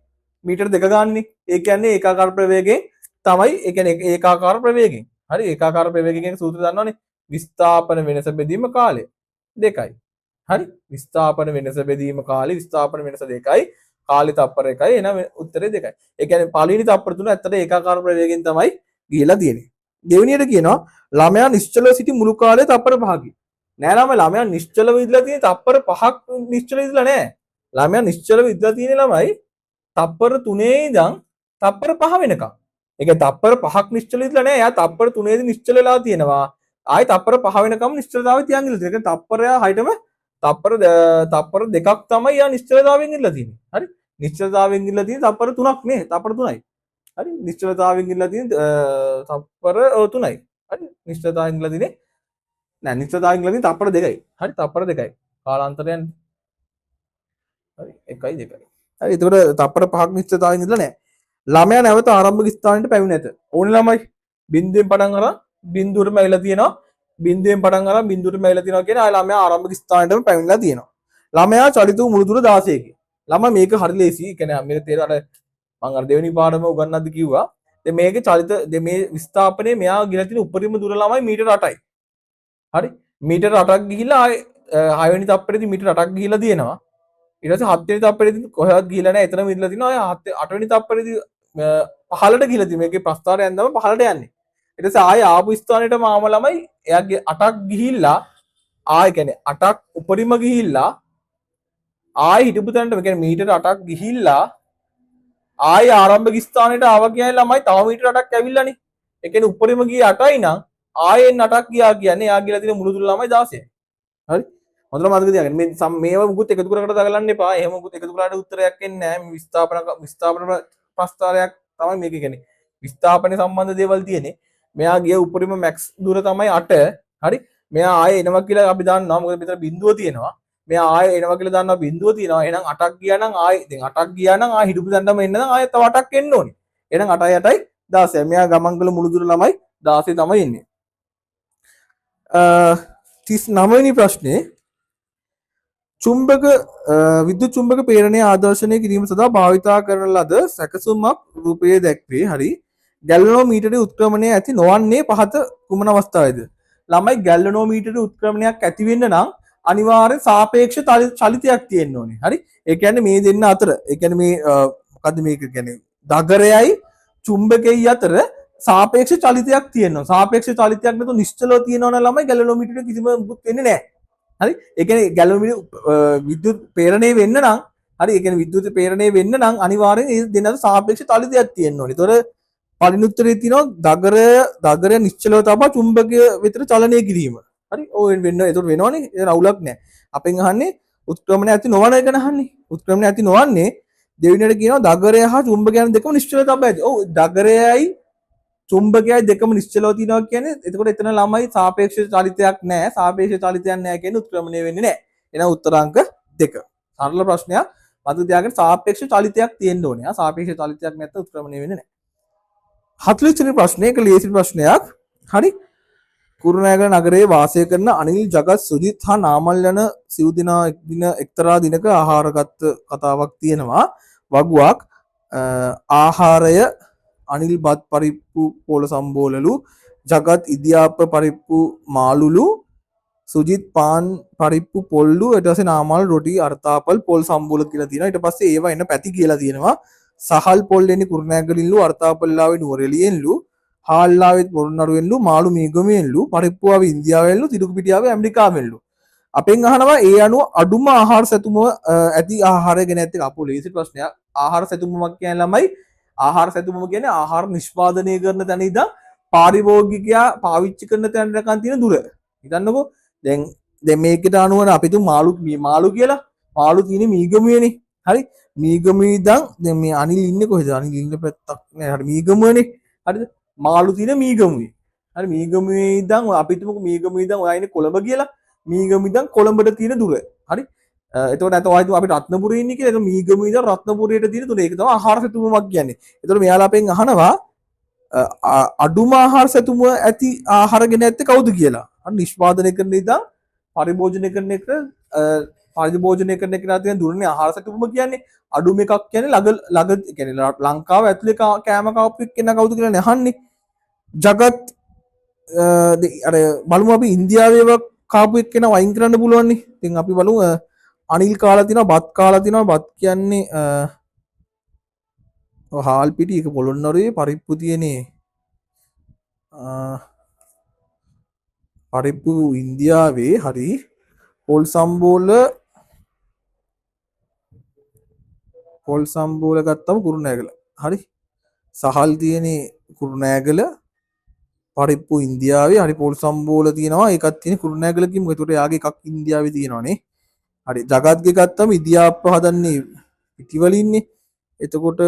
මීටර 2 ගානේ. ඒ කියන්නේ ඒකාකාර ප්‍රවේගයෙන් තමයි. ඒ කියන්නේ ඒකාකාර ප්‍රවේගයෙන්. හරි. ඒකාකාර ප්‍රවේගයෙන් කියන සූත්‍රය දන්නවනේ. විස්ථාපන වෙනස බෙදීම කාලය 2යි. හරි. විස්ථාපන වෙනස බෙදීම කාලය විස්ථාපන වෙනස 2යි. කාලය තප්පර 1යි. එහෙනම් උත්තරේ 2යි. ඒ කියන්නේ පළවෙනි තප්පර 3 ඇත්තට ඒකාකාර ප්‍රවේගයෙන් තමයි ගිහිලා තියෙන්නේ. දෙවෙනියට කියනවා ළමයා නිශ්චලව සිටි මුළු කාලය තප්පර 5කි. නෑ ළමයා නිශ්චලව ඉඳලා තියෙන තප්පර 5ක් නිශ්චලව ඉඳලා නෑ. ළමයා නිශ්චලව ඉඳලා තියෙන ළමයි තප්පර 3 ඉඳන් තප්පර 5 වෙනකම්. ඒ කියන්නේ තප්පර 5ක් නිශ්චල ඉඳලා නෑ. එයා තප්පර 3 දී නිශ්චල වෙලා තියෙනවා. ආයි තප්පර 5 වෙනකම් නිශ්චලතාවය තියන් ඉඳලා තියෙනවා. ඒ කියන්නේ තප්පරය හයිටම තප්පර දෙකක් තමයි යා නිශ්චලතාවයෙන් ඉඳලා තියෙන්නේ. හරි. නිශ්චලතාවයෙන් ඉඳලා තියෙන තප්පර 3ක් නේ. තප්පර 3යි. හරි. නිශ්චලතාවයෙන් ඉඳලා තියෙන තප්පර 3යි. හරි. නිශ්චලතාවයෙන් ඉඳලා තියෙන්නේ නෑ නිශ්චලතාවයෙන් ඉඳලා තියෙන තප්පර 2යි. හරි. තප්පර 2යි. කාලාන්තරයන් හරි 1යි 2යි. හරි. එතකොට තප්පර 5ක් නිශ්චලතාවයෙන් ඉඳලා නෑ. ළමයා නැවත ආරම්භක ස්ථානයට පැමිණ ඇත. ඕනේ ළමයි බිඳුවෙන් පටන් අරන් බිඳුවටම ඇවිල්ලා තියෙනවා. බිඳුවෙන් පටන් අරන් බිඳුවටම ඇවිල්ලා තියෙනවා කියන්නේ ආය ළමයා ආරම්භක ස්ථානයටම පැමිණලා තියෙනවා. ළමයා චලිත වූ මුළු දුර 16කි. ළමයා මේක හරි ලේසි. ඒ කියන්නේ මේක තේර අර මම අර දෙවෙනි පාඩම උගන්වද්දි කිව්වා. දැන් මේකේ චලිත මේ විස්ථාපනයේ මෙයා ගිහලා තියෙන උපරිම දුර ළමයි මීටර 8යි. හරි. මීටර 8ක් ගිහිලා ආය 6 වෙනි තප්පරේදී මීටර 8ක් ගිහිලා තියෙනවා. ඊට පස්සේ 7 වෙනි තප්පරේදී කොහෙවත් ගිහිලා නැහැ. එතනම ඉඳලා තිනවා. ආය 8 වෙනි තප්පරේදී පහළට ගිහිලා තියෙනවා. මේකේ ප්‍රස්ථාරය යනදම පහළට යන්නේ. ඊට පස්සේ ආය ආපු ස්ථානෙටම ආම ළමයි එයාගේ 8ක් ගිහිල්ලා ආය කියන්නේ 8ක් උපරිම ගිහිල්ලා ආය හිටපු තැනට ඒ කියන්නේ මීටර 8ක් ගිහිල්ලා ආය ආරම්භක ස්ථානෙට ආවා කියන්නේ ළමයි තව මීටර 8ක් ඇවිල්ලානේ. ඒ කියන්නේ උපරිම ගියේ 8යි නම් ආයෙත් 8ක් ගියා කියන්නේ එයා ගිහලා තියෙන මුළු දුර ළමයි 16යි. හරි. හොඳට මතක තියාගන්න. මේ මේව මුකුත් එකතු කරකට දාගන්න එපා. එහෙම මුකුත් එකතු කරලාට උත්තරයක් එන්නේ නැහැ. මේ විස්ථාපන ප්‍රස්ථාරයක් තමයි මේක කියන්නේ. විස්ථාපන සම්බන්ධ දේවල් තියෙන්නේ. මෙයා ගිය උපරිම මැක්ස් දුර තමයි 8. හරි. මෙයා ආයෙ එනවා කියලා අපි දන්නවා. මොකද මෙතන බිඳුව තියෙනවා. මෙයා ආයෙ එනවා කියලා දන්නවා බිඳුව තියෙනවා. එහෙනම් 8ක් ගියා නම් ආයෙ දැන් 8ක් ගියා නම් ආයෙ හිටපු තැනටම එන්න නම් ආයෙ තව 8ක් එන්න ඕනේ. එහෙනම් 8යි 8යි 16. මෙයා ගමන් කළ මුළු දුර ළමයි 16 තමයි එන්නේ. 39 වෙනි ප්‍රශ්නේ චුම්බක විද්‍යුත් චුම්බක ප්‍රේරණය ආදර්ශනය කිරීම සඳහා භාවිතා කරන ලද සැකසුමක් රූපයේ දැක්වේ. හරි. ගැල්වනෝමීටරයේ උත්ක්‍රමණය ඇති නොවන්නේ පහත කුමන අවස්ථාවේද? ළමයි ගැල්වනෝමීටරයේ උත්ක්‍රමණයක් ඇති වෙන්න නම් අනිවාර්යෙන් සාපේක්ෂ චලිතයක් තියෙන්න ඕනේ. හරි. ඒ කියන්නේ මේ දෙන්න අතර ඒ කියන්නේ මේ මොකද්ද මේක කියන්නේ දගරයයි චුම්බකයයි අතර සාපේක්ෂ චලිතයක් තියෙනවා. සාපේක්ෂ චලිතයක් නැතුව නිශ්චලව තියෙනවා නම් ළමයි ගැල්වනෝමීටරේ කිසිම මුකුත් වෙන්නේ නැහැ. හරි. ඒ කියන්නේ ගැලවීම විද්‍යුත් ප්‍රේරණය වෙන්න නම් හරි ඒ කියන්නේ විද්‍යුත් ප්‍රේරණය වෙන්න නම් අනිවාර්යෙන් මේ දෙන්නට සාපේක්ෂ චලිතයක් තියෙන්න ඕනේ. ඒතොර පළවෙනි උත්තරේ තියෙනවා දගරය නිශ්චලව තබා චුම්බකය වෙතට චලනය කිරීම. හරි. ඔය වෙන්න ඒතොර වෙනවනේ. ඒක අවුලක් නැහැ. අපෙන් අහන්නේ උත්ක්‍රමණය ඇති නොවන එක නහන්නේ. උත්ක්‍රමණය ඇති නොවන්නේ දෙවෙනියට කියනවා දගරය හා චුම්බකයන් දෙකම නිශ්චලව තබා ඇති. ඔව් දගරයයි චුම්බකයයි දෙකම නිශ්චලව තියෙනවා කියන්නේ එතකොට එතන ළමයි සාපේක්ෂ චලිතයක් නැහැ. සාපේක්ෂ චලිතයක් නැහැ කියන්නේ උත්ක්‍රමණය වෙන්නේ නැහැ. එහෙනම් උත්තර අංක 2. සරල ප්‍රශ්නයක්. මතක තියාගන්න සාපේක්ෂ චලිතයක් තියෙන්න ඕනේ. සාපේක්ෂ චලිතයක් නැත්නම් උත්ක්‍රමණය වෙන්නේ නැහැ. 40 වෙනි ප්‍රශ්නේ එක ලේසි ප්‍රශ්නයක්. හරි. කුරුණෑගල නගරයේ වාසය කරන අනිල් ජගත් සුජිත් හා නාමල් යන සිව් දෙනා එක්තරා දිනක ආහාරගත් කතාවක් තියෙනවා. වගුවක් ආහාරය අනිල් බත් පරිප්පු පොළ සම්බෝලලු ජගත් ඉදියාප්ප පරිප්පු මාළුලු සුජිත් පාන් පරිප්පු පොල්ලු ඊට පස්සේ නාමල් රොටි අර්තාපල් පොල් සම්බෝල කියලා තියෙනවා. ඊට පස්සේ ඒවා එන පැති කියලා තියෙනවා. සහල් පොල් එන්නේ කුරුණෑගලින්ලු අර්තාපල්ලාවේ නුවරඑළියෙන්ලු හාල්ලාවෙත් පොළොන්නරුවෙන්ලු මාළු මීගමෙන්ලු පරිප්පුවාවේ ඉන්දියාවෙන්ලු තිරුකුපිටියාවේ ඇමරිකාවෙන්ලු. අපෙන් අහනවා ඒ අනුව අඩුම ආහාර සැතුම ඇති ආහාරය ගැන ඇත්ත අපෝ ලේසි ප්‍රශ්නයක්. ආහාර සැතුමක් කියන්නේ ළමයි ආහාර සැතුම කියන්නේ ආහාර නිෂ්පාදනය කරන තැන ඉඳන් පාරිභෝගිකයා පාවිච්චි කරන තැනටකන් තියෙන දුර. හිතන්නකෝ දැන් මේකට අනුව අපි තු මාළු කියලා මාළු තියෙන මීගමුවේනේ. හරි මීගමුවේ ඉඳන් දැන් මේ අනිල් ඉන්නේ කොහෙද? අනිල් ඉන්න පැත්තක් නෑ. හරි මීගමුවනේ. හරිද? මාළු තියෙන මීගමුවේ. හරි මීගමුවේ ඉඳන් අපි තුමුකෝ මීගමුවේ ඉඳන් ඔයා ඉන්නේ කොළඹ කියලා. මීගමුවේ ඉඳන් කොළඹට තියෙන දුර. හරි එතකොට නැත්නම් ඔය අපි රත්නපුරේ ඉන්නේ කියලා ඒක මීගමුවේ ඉඳන් රත්නපුරයට තියෙන දුර. ඒක තමයි ආහාර සැතුමක් කියන්නේ. එතකොට මෙයාලා අපෙන් අහනවා අඩුම ආහාර සැතුම ඇති ආහාර ගෙන ඇත්තේ කවුද කියලා. අන්න නිෂ්පාදනය කරන ඉඳන් පරිභෝජනය කරන එක පරිභෝජනය කරන එක තියෙන දුරනේ ආහාර සැතුම කියන්නේ. අඩුම එකක් කියන්නේ ළඟ කියන්නේ ලංකාව ඇතුලේ කෑම කාපු එක්කෙනා කවුද කියලා අහන්නේ. ජගත් අර බලමු අපි ඉන්දියාවේ කාපු එක්කෙනා වයින් කරන්න පුළුවන් නේ. ඉතින් අපි බලමු අනිල් කාලා තිනවා බත් කාලා තිනවා බත් කියන්නේ හාල් පිටි එක පොළොන්නරුවේ පරිප්පු තියෙන්නේ පරිප්පු ඉන්දියාවේ හරි පොල් සම්බෝල ගත්තම කුරුණෑගල හරි සහල් තියෙන්නේ කුරුණෑගල පරිප්පු ඉන්දියාවේ හරි පොල් සම්බෝල තියෙනවා ඒකත් තියෙන්නේ කුරුණෑගල කිව්වම ඒකට යාගේ එකක් ඉන්දියාවේ තියෙනවානේ හරි ජගත්ගේ ගත්තම ඉදියාප්ප හදන්නේ පිටිවලින්නේ එතකොට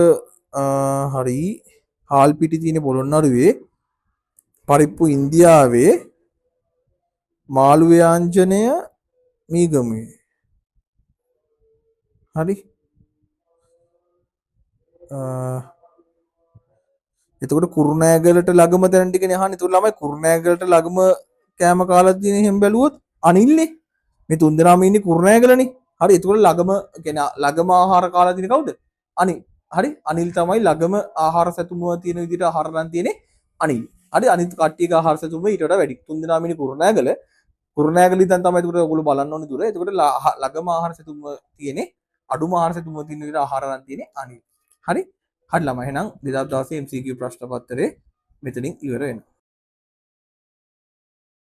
හරි හාල් පිටි තියෙන පොළොන්නරුවේ පරිප්පු ඉන්දියාවේ මාළු ව්‍යාංජනය මීගමුවේ හරි එතකොට කුරුණෑගලට ළඟම තැන ටිකනේ අහන්නේ. ඒතකොට ළමයි කුරුණෑගලට ළඟම කෑම කාලා තියෙන හැම බැලුවොත් අනිල්නේ. මේ තුන්දෙනාම ඉන්නේ කුරුණෑගලනේ. හරි. ඒතකොට ළඟම කියන්නේ ළඟම ආහාර කාලා තියෙන කවුද? අනිල්. හරි. අනිල් තමයි ළඟම ආහාර සැතුමුව තියෙන විදිහට ආහාර ගන්න තියෙන්නේ අනිල්. හරි. අනිත් කට්ටියගේ ආහාර සැතුම ඊට වඩා වැඩි. තුන්දෙනාම ඉන්නේ කුරුණෑගල. කුරුණෑගල ඉඳන් තමයි ඒතකොට ඔයගොල්ලෝ බලන්න ඕනේ දුර. ඒතකොට ළඟම ආහාර සැතුම තියෙන්නේ අඩුම ආහාර සැතුම තියෙන විදිහට ආහාර ගන්න තියෙන්නේ අනිල්. හරි. හරි ළමයි එහෙනම් 2016 MCQ ප්‍රශ්න පත්‍රය මෙතනින් ඉවර වෙනවා.